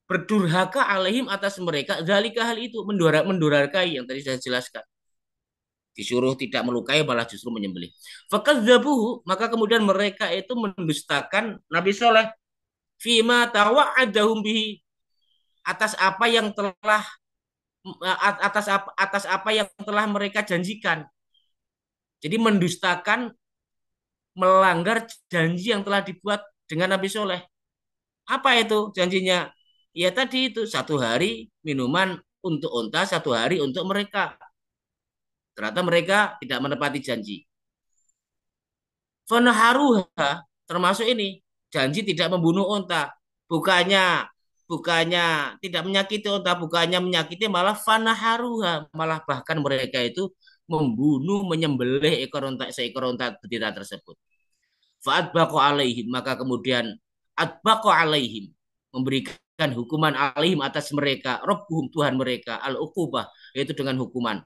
berdurhaka alaihim, atas mereka, zalika, hal itu, mendurhakai yang tadi saya jelaskan. Disuruh tidak melukai malah justru menyembelih. Fakadzabuhu, maka kemudian mereka itu mendustakan Nabi Soleh, fima tawa'adahum bihi, atas apa yang telah atas apa yang telah mereka janjikan. Jadi mendustakan, melanggar janji yang telah dibuat dengan Nabi Soleh. Apa itu janjinya? Ya tadi itu, 1 hari minuman untuk unta, 1 hari untuk mereka. Ternyata mereka tidak menepati janji. Fanaharuha, termasuk ini, janji tidak membunuh unta. Bukannya bukannya tidak menyakiti unta, bukannya menyakiti, malah fanaharuha, malah bahkan mereka itu membunuh, menyembelih seekor unta betina tersebut. Fa'atbaqu alaihim, maka kemudian atbaqu alaihim, memberikan hukuman alaihim, atas mereka, Rabbuhum, Tuhan mereka, al-uqubah, yaitu dengan hukuman,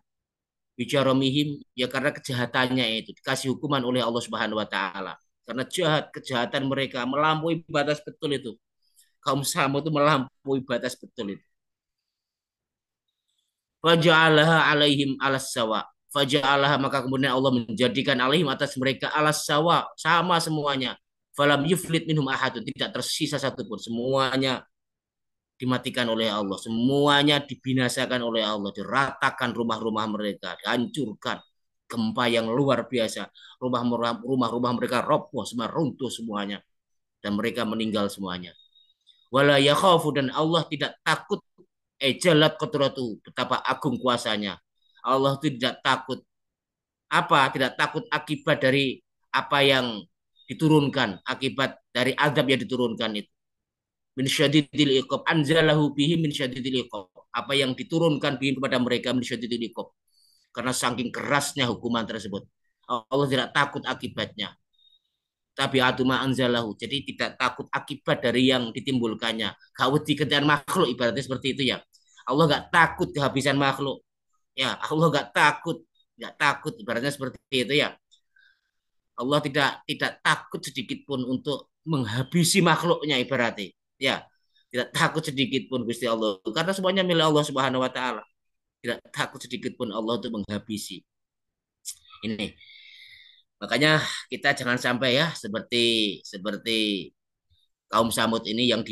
bijaromihim, ya karena kejahatannya itu dikasih hukuman oleh Allah Subhanahu wa taala. Karena kejahatan mereka melampaui batas betul itu. Kaum Samud itu melampaui batas betul itu. Faja'alaha alaihim alas sawa. Faja'alaha maka kemudian Allah menjadikan alaihim atas mereka alas sawa. Sama semuanya. Falam yuflit minhum ahadun. Tidak tersisa satupun. Semuanya dimatikan oleh Allah. Semuanya dibinasakan oleh Allah. Diratakan rumah-rumah mereka. Dihancurkan. Gempa yang luar biasa. Rumah-rumah mereka roboh. Semua runtuh semuanya. Dan mereka meninggal semuanya. Wala yakhafu dan Allah tidak takut jalat kodratu betapa agung kuasanya. Allah itu tidak takut apa? Tidak takut akibat dari apa yang diturunkan, akibat dari azab yang diturunkan itu. Min syadidil iqab anzalahu bihi min syadidil iqab. Apa yang diturunkan bihi kepada mereka min syadidil iqab. Karena saking kerasnya hukuman tersebut. Allah tidak takut akibatnya. Tabiatu ma anzalahu. Jadi tidak takut akibat dari yang ditimbulkannya. Kawati keadaan makhluk ibaratnya seperti itu ya. Allah gak takut kehabisan makhluk. Ya, Allah gak takut ibaratnya seperti itu ya. Allah tidak takut sedikit pun untuk menghabisi makhluknya ibaratnya. Ya, tidak takut sedikit pun Gusti Allah karena semuanya milik Allah Subhanahu wa taala. Tidak takut sedikit pun Allah untuk menghabisi. Ini. Makanya kita jangan sampai ya seperti seperti kaum Samud ini yang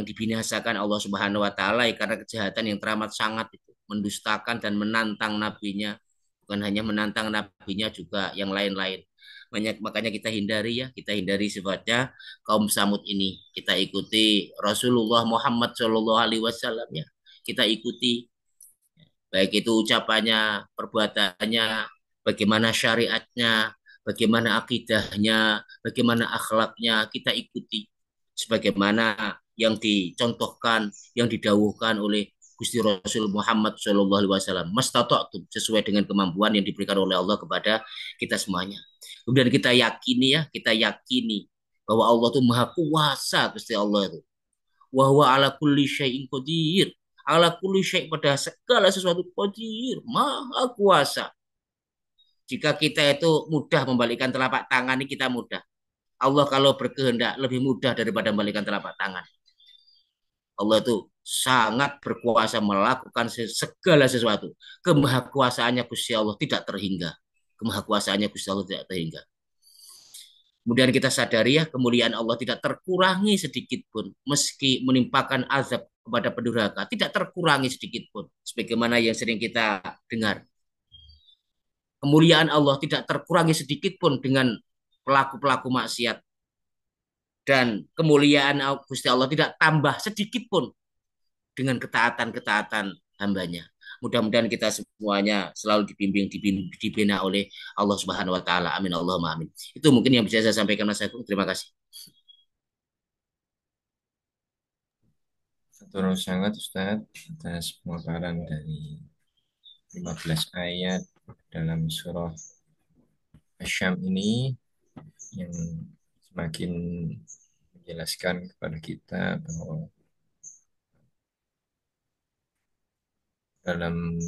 dibinasakan Allah Subhanahu wa taala ya, karena kejahatan yang teramat sangat itu, mendustakan dan menantang nabinya, bukan hanya menantang nabinya juga yang lain-lain. Makanya kita hindari ya, kita hindari sifatnya kaum Samud ini. Kita ikuti Rasulullah Muhammad Shallallahu alaihi wasallam ya. Kita ikuti baik itu ucapannya, perbuatannya, bagaimana syariatnya, bagaimana akidahnya, bagaimana akhlaknya, kita ikuti sebagaimana yang dicontohkan, yang didawuhkan oleh Gusti Rasul Muhammad Shallallahu Alaihi Wasallam. Mastata'tum sesuai dengan kemampuan yang diberikan oleh Allah kepada kita semuanya. Kemudian kita yakini bahwa Allah itu maha kuasa Gusti Allah itu. Wa ala kulli syai'in qadir. Ala kulli syai' pada segala sesuatu qadir, maha kuasa. Jika kita itu mudah membalikkan telapak tangan ini kita mudah. Allah kalau berkehendak lebih mudah daripada membalikkan telapak tangan. Allah itu sangat berkuasa melakukan segala sesuatu. Kemahakuasaannya Gusti Allah tidak terhingga. Kemahakuasaannya Gusti Allah tidak terhingga. Kemudian kita sadari ya kemuliaan Allah tidak terkurangi sedikit pun meski menimpakan azab kepada pendurhaka tidak terkurangi sedikit pun sebagaimana yang sering kita dengar. Kemuliaan Allah tidak terkurangi sedikit pun dengan pelaku-pelaku maksiat dan kemuliaan Gusti Allah tidak tambah sedikit pun dengan ketaatan-ketaatan hambanya. Mudah-mudahan kita semuanya selalu dibina oleh Allah Subhanahu wa taala. Amin Allahumma amin. Itu mungkin yang bisa saya sampaikan Mas Agung. Terima kasih. Betul sangat Ustaz atas pemaparan dari 15 ayat dalam surah Asyam ini yang semakin menjelaskan kepada kita bahwa dalam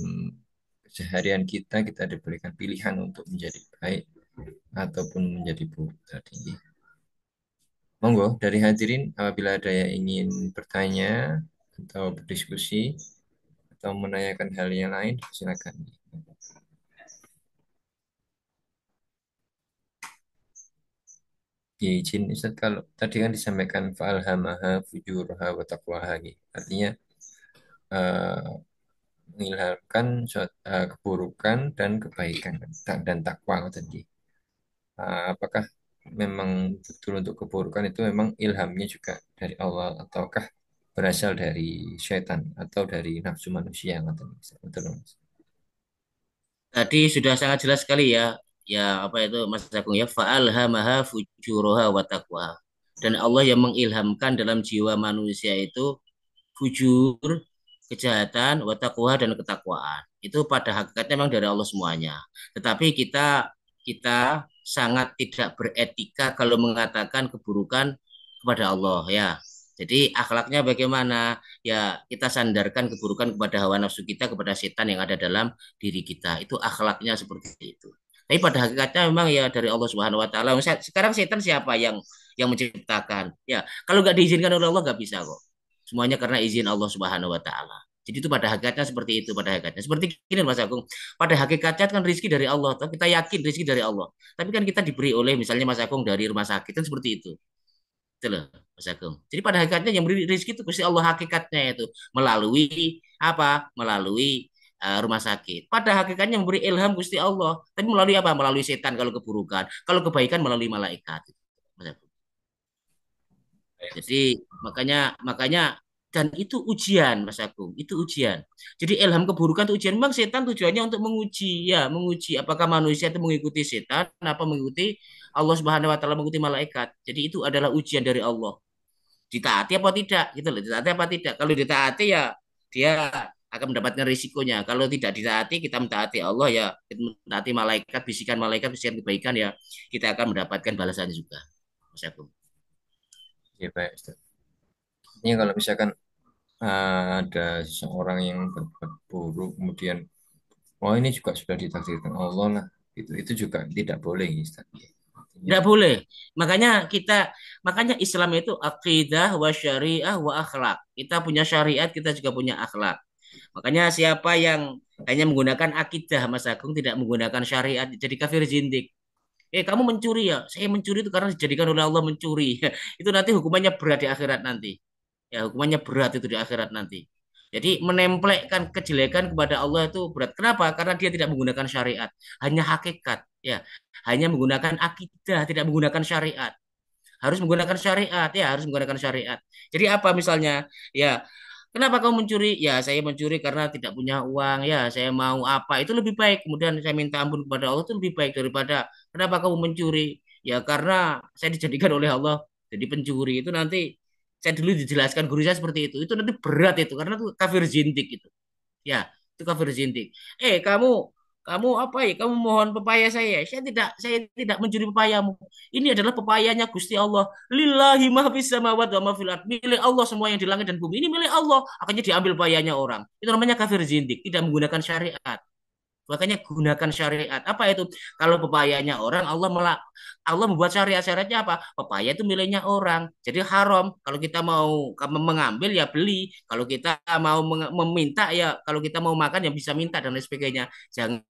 keseharian kita diberikan pilihan untuk menjadi baik ataupun menjadi buruk tadi. Monggo dari hadirin apabila ada yang ingin bertanya atau berdiskusi atau menanyakan hal yang lain, silakan. Ya, izin Ustaz, kalau tadi kan disampaikan fa'alhamaha fujuraha wa taqwaha gitu. Artinya eh, mengilhamkan keburukan dan kebaikan dan takwa tadi. Apakah memang betul untuk keburukan itu memang ilhamnya juga dari Allah ataukah berasal dari syaitan atau dari nafsu manusia betul Mas? Tadi sudah sangat jelas sekali ya. Ya apa itu Mas Agung ya fa'alhamaha fujuraha wa taqwaha. Dan Allah yang mengilhamkan dalam jiwa manusia itu fujur, kejahatan, wa taqwa dan ketakwaan. Itu pada hakikatnya memang dari Allah semuanya. Tetapi kita sangat tidak beretika kalau mengatakan keburukan kepada Allah ya. Jadi akhlaknya bagaimana? Ya kita sandarkan keburukan kepada hawa nafsu kita, kepada setan yang ada dalam diri kita. Itu akhlaknya seperti itu. Tapi pada hakikatnya memang ya dari Allah Subhanahu wa taala. Sekarang setan siapa yang menciptakan? Ya, kalau nggak diizinkan oleh Allah nggak bisa kok. Semuanya karena izin Allah Subhanahu wa taala. Jadi itu pada hakikatnya seperti itu, pada hakikatnya. Seperti gini Mas Agung, pada hakikatnya kan rezeki dari Allah, toh kita yakin rezeki dari Allah. Tapi kan kita diberi oleh misalnya Mas Agung dari rumah sakit kan seperti itu. Itu loh Mas Agung. Jadi pada hakikatnya yang beri rezeki itu pasti Allah hakikatnya itu melalui apa? Melalui rumah sakit. Pada hakikatnya memberi ilham Gusti Allah. Tapi melalui apa? Melalui setan kalau keburukan. Kalau kebaikan melalui malaikat. Mas Agung. Baik, Jadi Ustaz. makanya makanya dan itu ujian Mas Agung, itu ujian. Jadi ilham keburukan itu ujian. Memang setan tujuannya untuk menguji, ya, menguji apakah manusia itu mengikuti setan apa mengikuti Allah Subhanahu wa taala, mengikuti malaikat. Jadi itu adalah ujian dari Allah. Ditaati apa tidak gitu loh, ditaati apa tidak. Kalau ditaati ya dia akan mendapatkan risikonya. Kalau tidak ditaati, kita mentaati Allah ya, kita mentaati malaikat, bisikan kebaikan ya, kita akan mendapatkan balasan juga. Mas Agung. Ya, baik, Ustaz. Ini kalau misalkan ada seseorang yang berbuat buruk, kemudian, oh ini juga sudah ditakdirkan Allah lah, itu juga tidak boleh, Ustaz. Artinya, Tidak boleh. Makanya makanya Islam itu akidah wa syariah wa akhlak. Kita punya syariat, kita juga punya akhlak. Makanya siapa yang hanya menggunakan akidah, Mas Agung, tidak menggunakan syariat, jadi kafir zindik. Kamu mencuri ya? Saya mencuri itu karena dijadikan oleh Allah mencuri. Itu nanti hukumannya berat di akhirat nanti. Ya, hukumannya berat itu di akhirat nanti. Jadi menempelkan kejelekan kepada Allah itu berat. Kenapa? Karena dia tidak menggunakan syariat, hanya hakikat, ya, hanya menggunakan akidah, tidak menggunakan syariat. Harus menggunakan syariat, ya, harus menggunakan syariat. Jadi apa misalnya? Ya, kenapa kamu mencuri? Ya, saya mencuri karena tidak punya uang. Ya, saya mau apa? Itu lebih baik. Kemudian saya minta ampun kepada Allah itu lebih baik daripada kenapa kamu mencuri? Ya, karena saya dijadikan oleh Allah jadi pencuri. Itu nanti saya dulu dijelaskan guru saya seperti itu. Itu nanti berat itu karena itu kafir zindik itu. Ya, itu kafir zindik. Kamu kamu apa ya? Kamu mohon pepaya saya. Saya tidak mencuri pepayamu. Ini adalah pepayanya Gusti Allah. Lillahi ma fis samawati wa ma fil ard. Milik Allah semua yang di langit dan bumi. Ini milik Allah. Akhirnya diambil pepayanya orang. Itu namanya kafir zindik, tidak menggunakan syariat. Makanya gunakan syariat. Apa itu? Kalau pepayanya orang, Allah membuat syariat-syariatnya apa? Pepaya itu miliknya orang. Jadi haram. Kalau kita mau mengambil ya beli. Kalau kita mau meminta ya, kalau kita mau makan ya bisa minta dan lain sebagainya. Jangan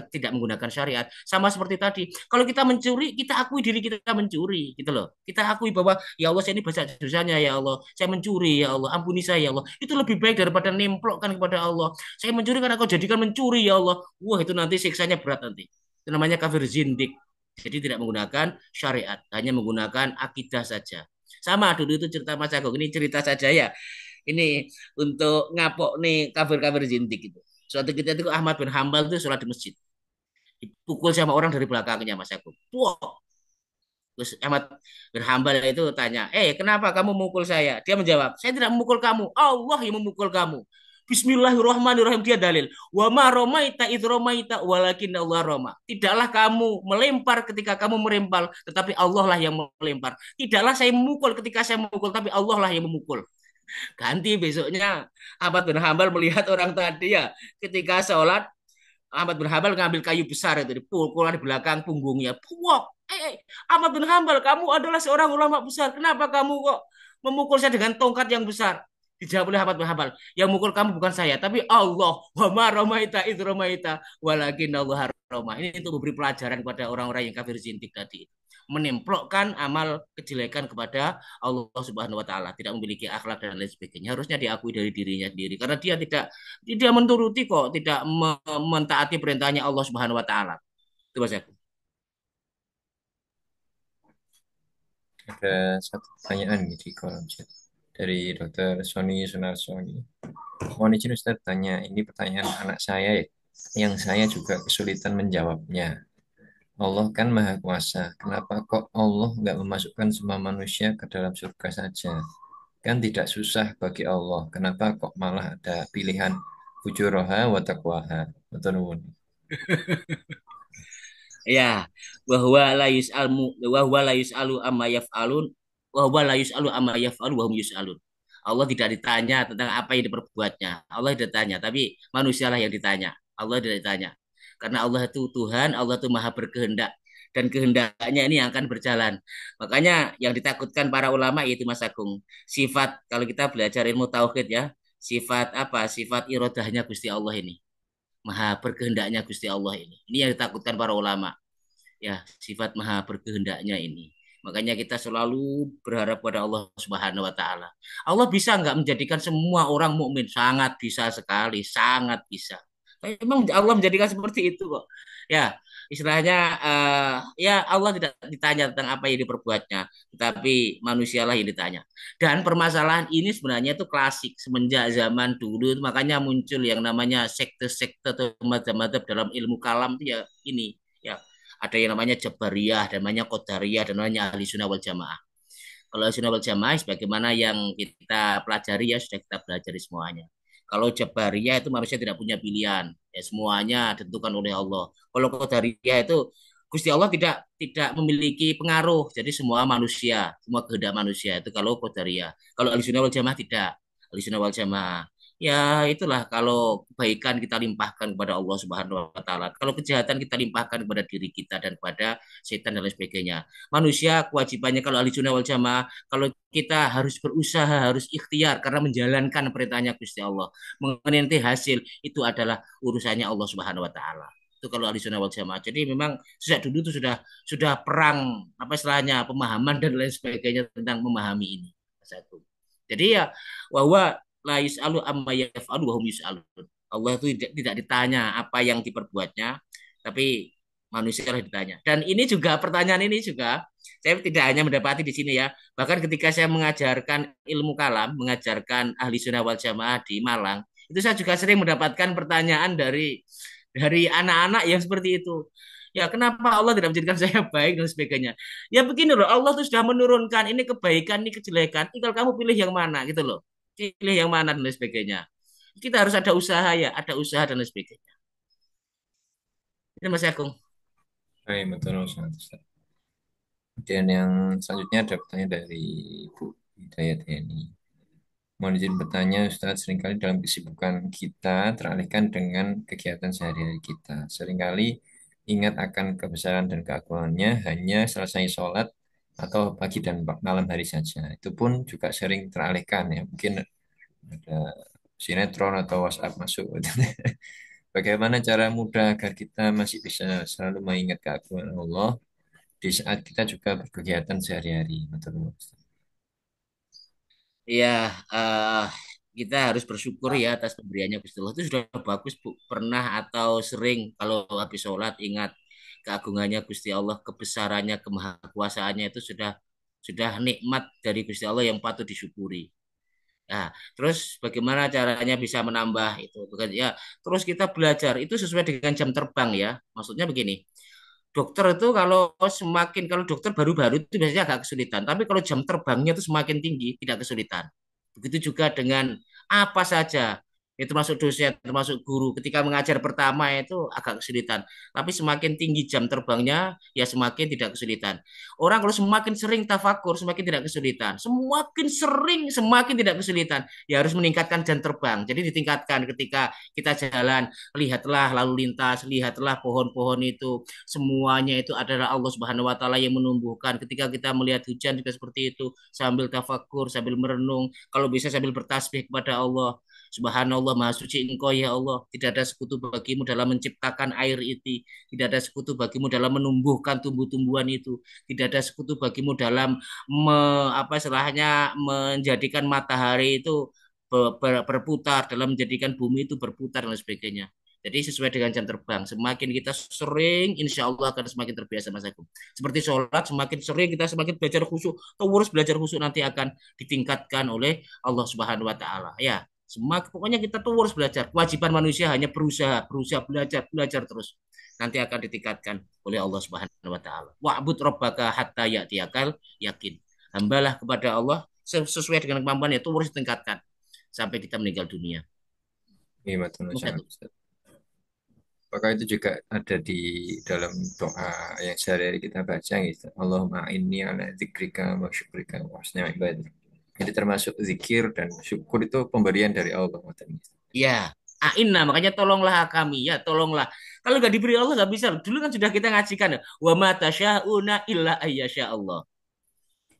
tidak menggunakan syariat. Sama seperti tadi. Kalau kita mencuri, kita akui diri kita mencuri, gitu loh. Kita akui bahwa ya Allah saya ini banyak dosanya ya Allah. Saya mencuri ya Allah. Ampuni saya ya Allah. Itu lebih baik daripada nemplokkan kepada Allah. Saya mencuri karena kau jadikan mencuri ya Allah. Wah itu nanti siksanya berat nanti. Itu namanya kafir zindik. Jadi tidak menggunakan syariat, hanya menggunakan akidah saja. Sama dulu itu cerita Mas Agung, ini cerita saja ya. Ini untuk ngapok nih kafir-kafir zindik itu. Suatu ketika itu Ahmad bin Hambal itu sholat di masjid. Dipukul sama orang dari belakangnya Mas Agung. Wah, terus Ahmad bin Hambal itu tanya, kenapa kamu memukul saya? Dia menjawab, saya tidak memukul kamu, Allah yang memukul kamu. Bismillahirrahmanirrahim, dia dalil. Wa ma romaita id romaita walakin Allah roma. Tidaklah kamu melempar ketika kamu merempal, tetapi Allah lah yang melempar. Tidaklah saya memukul ketika saya memukul, tapi Allah lah yang memukul. Ganti besoknya Ahmad bin Hambal melihat orang tadi ya ketika sholat Ahmad bin Hambal ngambil kayu besar itu dipukul di belakang punggungnya. Puak. Ahmad bin Hambal, kamu adalah seorang ulama besar. Kenapa kamu kok memukul saya dengan tongkat yang besar? Dijawab oleh Ahmad bin Hambal, yang mukul kamu bukan saya, tapi Allah. Wa ma romaita id romaita walakin Allah roma. Ini untuk memberi pelajaran kepada orang-orang yang kafir zintik tadi. Menemplokkan amal kejelekan kepada Allah Subhanahu wa taala, tidak memiliki akhlak dan lain sebagainya. Harusnya diakui dari dirinya sendiri karena dia tidak menuruti kok, tidak mentaati perintahnya Allah Subhanahu wa taala. Itu Mas Agus. ada satu pertanyaan nih di kolom chat dari Dokter Sony Sunarsoni. Mohon izin Ustaz tanya, ini pertanyaan anak saya ya, yang saya juga kesulitan menjawabnya. Allah kan Maha Kuasa. Kenapa kok Allah nggak memasukkan semua manusia ke dalam surga saja? Kan tidak susah bagi Allah. Kenapa kok malah ada pilihan fujuraha wa taqwaha? Betul nuwun. Ya, bahwa la yus'alu amma yaf'alun bahwa la yus'alu amma yaf'alu wa hum yus'alun. Allah tidak ditanya tentang apa yang diperbuatnya. Allah tidak ditanya, tapi manusialah yang ditanya. Allah tidak ditanya. Karena Allah itu Tuhan, Allah itu Maha berkehendak dan kehendaknya ini yang akan berjalan. Makanya yang ditakutkan para ulama yaitu Mas Agung. Sifat kalau kita belajar ilmu tauhid ya, sifat apa? Sifat irodahnya Gusti Allah ini. Maha berkehendaknya Gusti Allah ini. Ini yang ditakutkan para ulama. Ya, sifat maha berkehendaknya ini. Makanya kita selalu berharap pada Allah Subhanahu wa taala. Allah bisa nggak menjadikan semua orang mukmin? Sangat bisa sekali, sangat bisa. Tapi memang Allah menjadikan seperti itu kok. Ya, istilahnya ya Allah tidak ditanya tentang apa yang diperbuatnya, tetapi manusialah yang ditanya. Dan permasalahan ini sebenarnya itu klasik semenjak zaman dulu, makanya muncul yang namanya sekte-sekte atau mazhab-mazhab dalam ilmu kalam itu ya ini. Ya, ada yang namanya Jabariyah, dan namanya Qadariyah, dan namanya Ahli Sunnah wal Jamaah. Kalau Ahli Sunnah wal Jamaah, sebagaimana yang kita pelajari ya sudah kita pelajari semuanya. Kalau Jabariyah itu manusia tidak punya pilihan, ya semuanya ditentukan oleh Allah. Kalau Qadariyah itu Gusti Allah tidak memiliki pengaruh, jadi semua manusia, semua kehendak manusia itu kalau Qadariyah. Kalau Ahli Sunnah wal Jamaah tidak. Ahli Sunnah wal Jamaah ya itulah kalau kebaikan kita limpahkan kepada Allah Subhanahu wa taala. Kalau kejahatan kita limpahkan kepada diri kita dan kepada setan dan lain sebagainya. Manusia kewajibannya kalau ahli sunnah wal jamaah, kalau kita harus berusaha, harus ikhtiar karena menjalankan perintahnya Gusti Allah. Mengenai nanti hasil itu adalah urusannya Allah Subhanahu wa taala. Itu kalau ahli sunnah wal jamaah. Jadi memang sejak dulu itu sudah perang apa istilahnya pemahaman dan lain sebagainya tentang memahami ini. Satu. Jadi ya bahwa la yus'alu amma yaf'alu wa hum yus'alun. Allah itu tidak ditanya apa yang diperbuatnya, tapi manusia yang ditanya. Dan ini juga pertanyaan ini juga saya tidak hanya mendapati di sini ya. Bahkan ketika saya mengajarkan ilmu kalam, mengajarkan ahli sunnah wal jamaah di Malang, itu saya juga sering mendapatkan pertanyaan dari anak-anak yang seperti itu. Ya, kenapa Allah tidak menjadikan saya baik dan sebagainya? Ya begini loh, Allah tuh sudah menurunkan ini kebaikan, ini kejelekan. Tinggal kamu pilih yang mana gitu loh. Pilih yang mana dan lain sebagainya. Kita harus ada usaha ya, ada usaha dan lain sebagainya. Ini Mas Agung. Baik, betul Ustaz. Ustaz. Dan yang selanjutnya ada pertanyaan dari Bu Hidayat ini. Mohon izin bertanya, Ustaz, seringkali dalam kesibukan kita teralihkan dengan kegiatan sehari-hari kita. Seringkali ingat akan kebesaran dan keagungannya hanya selesai sholat atau pagi dan malam hari saja. Itu pun juga sering teralihkan ya. Mungkin ada sinetron atau WhatsApp masuk. Bagaimana cara mudah agar kita masih bisa selalu mengingat keagungan Allah di saat kita juga berkegiatan sehari-hari? Betul, Ustaz. Ya, eh, kita harus bersyukur ya atas pemberiannya Gusti Allah. Itu sudah bagus, Bu. Pernah atau sering kalau habis sholat ingat keagungannya Gusti Allah, kebesarannya, kemahakuasaannya itu sudah nikmat dari Gusti Allah yang patut disyukuri. Nah, terus bagaimana caranya bisa menambah itu? Bukan ya, terus kita belajar itu sesuai dengan jam terbang ya. Maksudnya begini, dokter itu kalau dokter baru-baru itu biasanya agak kesulitan, tapi kalau jam terbangnya itu semakin tinggi tidak kesulitan. Begitu juga dengan apa saja, itu termasuk dosen, termasuk guru. Ketika mengajar pertama itu agak kesulitan, tapi semakin tinggi jam terbangnya, ya semakin tidak kesulitan. Orang kalau semakin sering tafakur, semakin tidak kesulitan. Semakin sering, semakin tidak kesulitan. Ya harus meningkatkan jam terbang. Jadi ditingkatkan ketika kita jalan, lihatlah lalu lintas, lihatlah pohon-pohon itu, semuanya itu adalah Allah Subhanahu wa taala yang menumbuhkan. Ketika kita melihat hujan juga seperti itu, sambil tafakur, sambil merenung, kalau bisa sambil bertasbih kepada Allah. Subhanallah, Maha Suci Engkau ya Allah. Tidak ada sekutu bagimu dalam menciptakan air itu. Tidak ada sekutu bagimu dalam menumbuhkan tumbuh-tumbuhan itu. Tidak ada sekutu bagimu dalam apa istilahnya menjadikan matahari itu berputar, dalam menjadikan bumi itu berputar dan sebagainya. Jadi sesuai dengan jam terbang. Semakin kita sering, insya Allah akan semakin terbiasa Mas Agung. Seperti sholat, semakin sering kita semakin belajar khusyuk. Terus belajar khusyuk nanti akan ditingkatkan oleh Allah Subhanahu Wa Taala. Ya, pokoknya kita terus belajar. Kewajiban manusia hanya berusaha, berusaha belajar, belajar terus. Nanti akan ditingkatkan oleh Allah Subhanahu Wa Taala. Wa'bud rabbaka hatta ya'tiyakal yakin. Hambalah kepada Allah sesuai dengan kemampuan itu harus ditingkatkan sampai kita meninggal dunia. Iya, betul, Mas sangat. Agung. Apakah itu juga ada di dalam doa yang sehari-hari kita baca gitu. Allahumma inni ala dzikrika wa syukrika wa husni ibadah. Jadi termasuk zikir dan syukur itu pemberian dari Allah. Ya, Aina, makanya tolonglah kami ya, tolonglah. Kalau nggak diberi Allah nggak bisa. Dulu kan sudah kita ngajikan ya. Wa ma tasyauna illa ayyasya Allah.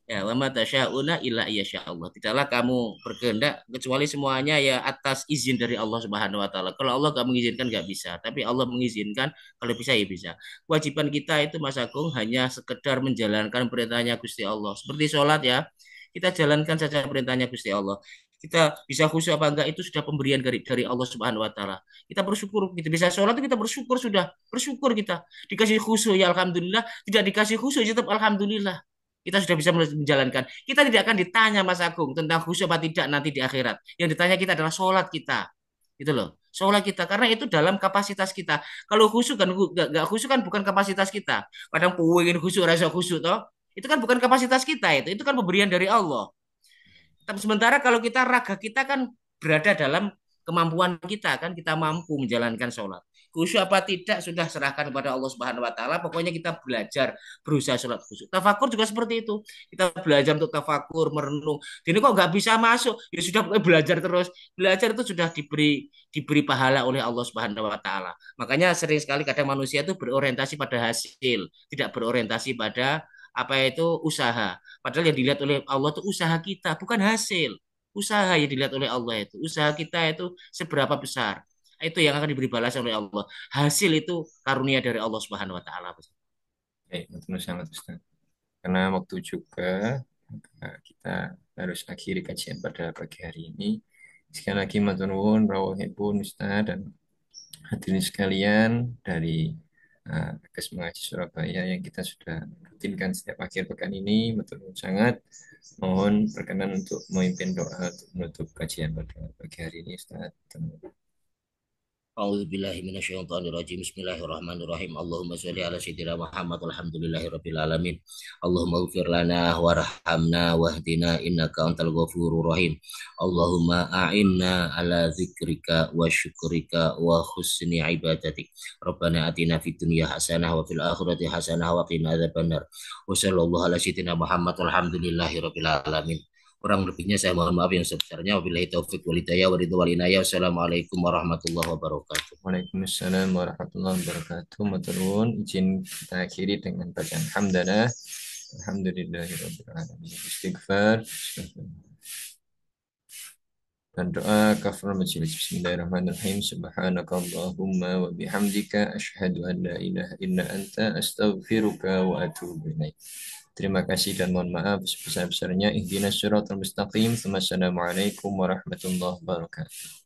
Ya, wa ma tasya'una illa Allah. Tidaklah kamu berkehendak kecuali semuanya ya atas izin dari Allah Subhanahu wa taala. Kalau Allah nggak mengizinkan nggak bisa, tapi Allah mengizinkan kalau bisa ya bisa. Kewajiban kita itu Mas Agung hanya sekedar menjalankan perintahnya Gusti Allah. Seperti sholat ya, kita jalankan saja perintahnya Gusti Allah. Kita bisa khusyuk apa enggak itu sudah pemberian dari Allah Subhanahu wa taala. Kita bersyukur, kita bisa sholat itu kita bersyukur sudah, bersyukur kita. Dikasih khusyuk ya alhamdulillah, tidak dikasih khusyuk ya tetap alhamdulillah. Kita sudah bisa menjalankan. Kita tidak akan ditanya Mas Agung tentang khusyuk apa tidak nanti di akhirat. Yang ditanya kita adalah sholat kita. Gitu loh. Sholat kita. Karena itu dalam kapasitas kita. Kalau khusyuk kan gak khusyuk kan bukan kapasitas kita. Kadang pengen khusyuk, rasa khusyuk toh. Itu kan bukan kapasitas kita itu. Itu kan pemberian dari Allah. Tapi sementara kalau kita raga kita kan berada dalam kemampuan kita kan kita mampu menjalankan sholat. Khusyuk apa tidak sudah serahkan kepada Allah Subhanahu wa taala. Pokoknya kita belajar berusaha sholat khusyuk. Tafakur juga seperti itu. Kita belajar untuk tafakur, merenung. Jadi kok nggak bisa masuk? Ya sudah pokoknya belajar terus. Belajar itu sudah diberi pahala oleh Allah Subhanahu wa taala. Makanya sering sekali kadang manusia itu berorientasi pada hasil, tidak berorientasi pada apa itu usaha. Padahal yang dilihat oleh Allah itu usaha kita, bukan hasil. Usaha yang dilihat oleh Allah itu, usaha kita itu seberapa besar. Itu yang akan diberi balasan oleh Allah. Hasil itu karunia dari Allah Subhanahu wa taala. Baik, betul sangat Ustaz. Karena waktu juga kita harus akhiri kajian pada pagi hari ini. Sekali lagi matur nuwun rawuhipun Ustaz dan hadirin sekalian dari Kes Mengaji Surabaya yang kita sudah rutinkan setiap akhir pekan ini. Matur nuwun sangat. Mohon berkenan untuk memimpin doa untuk menutup kajian pada pagi hari ini Ustaz. أعوذ بالله من الشيطان الرجيم بسم الله الرحمن الرحيم اللهم صل على سيدنا محمد والحمد لله رب العالمين اللهم اغفر لنا وارحمنا واهدنا إنك أنت الغفور الرحيم اللهم أعنا على ذكرك وشكرك وحسن عبادتك ربنا آتنا في الدنيا حسنة وفي الآخرة حسنة وقنا عذاب النار وصلى الله على سيدنا محمد والحمد لله رب العالمين. Kurang lebihnya saya mohon maaf yang sebesarnya. Wabillahi taufik wal hidayah wa ridho wal inayah. Wassalamualaikum warahmatullahi wabarakatuh. Waalaikumsalam warahmatullahi wabarakatuh. Matur nuwun. Izin kita akhiri dengan bacaan hamdalah. Alhamdulillahirabbil alamin. Istighfar. Dan doa kafaratul majelis. Bismillahirrahmanirrahim. Subhanakallahumma wa bihamdika asyhadu an la ilaha illa anta astaghfiruka wa atubu ilaik. Terima kasih dan mohon maaf sebesar-besarnya. Ihdinas siratal mustaqim. Wassalamualaikum warahmatullahi wabarakatuh.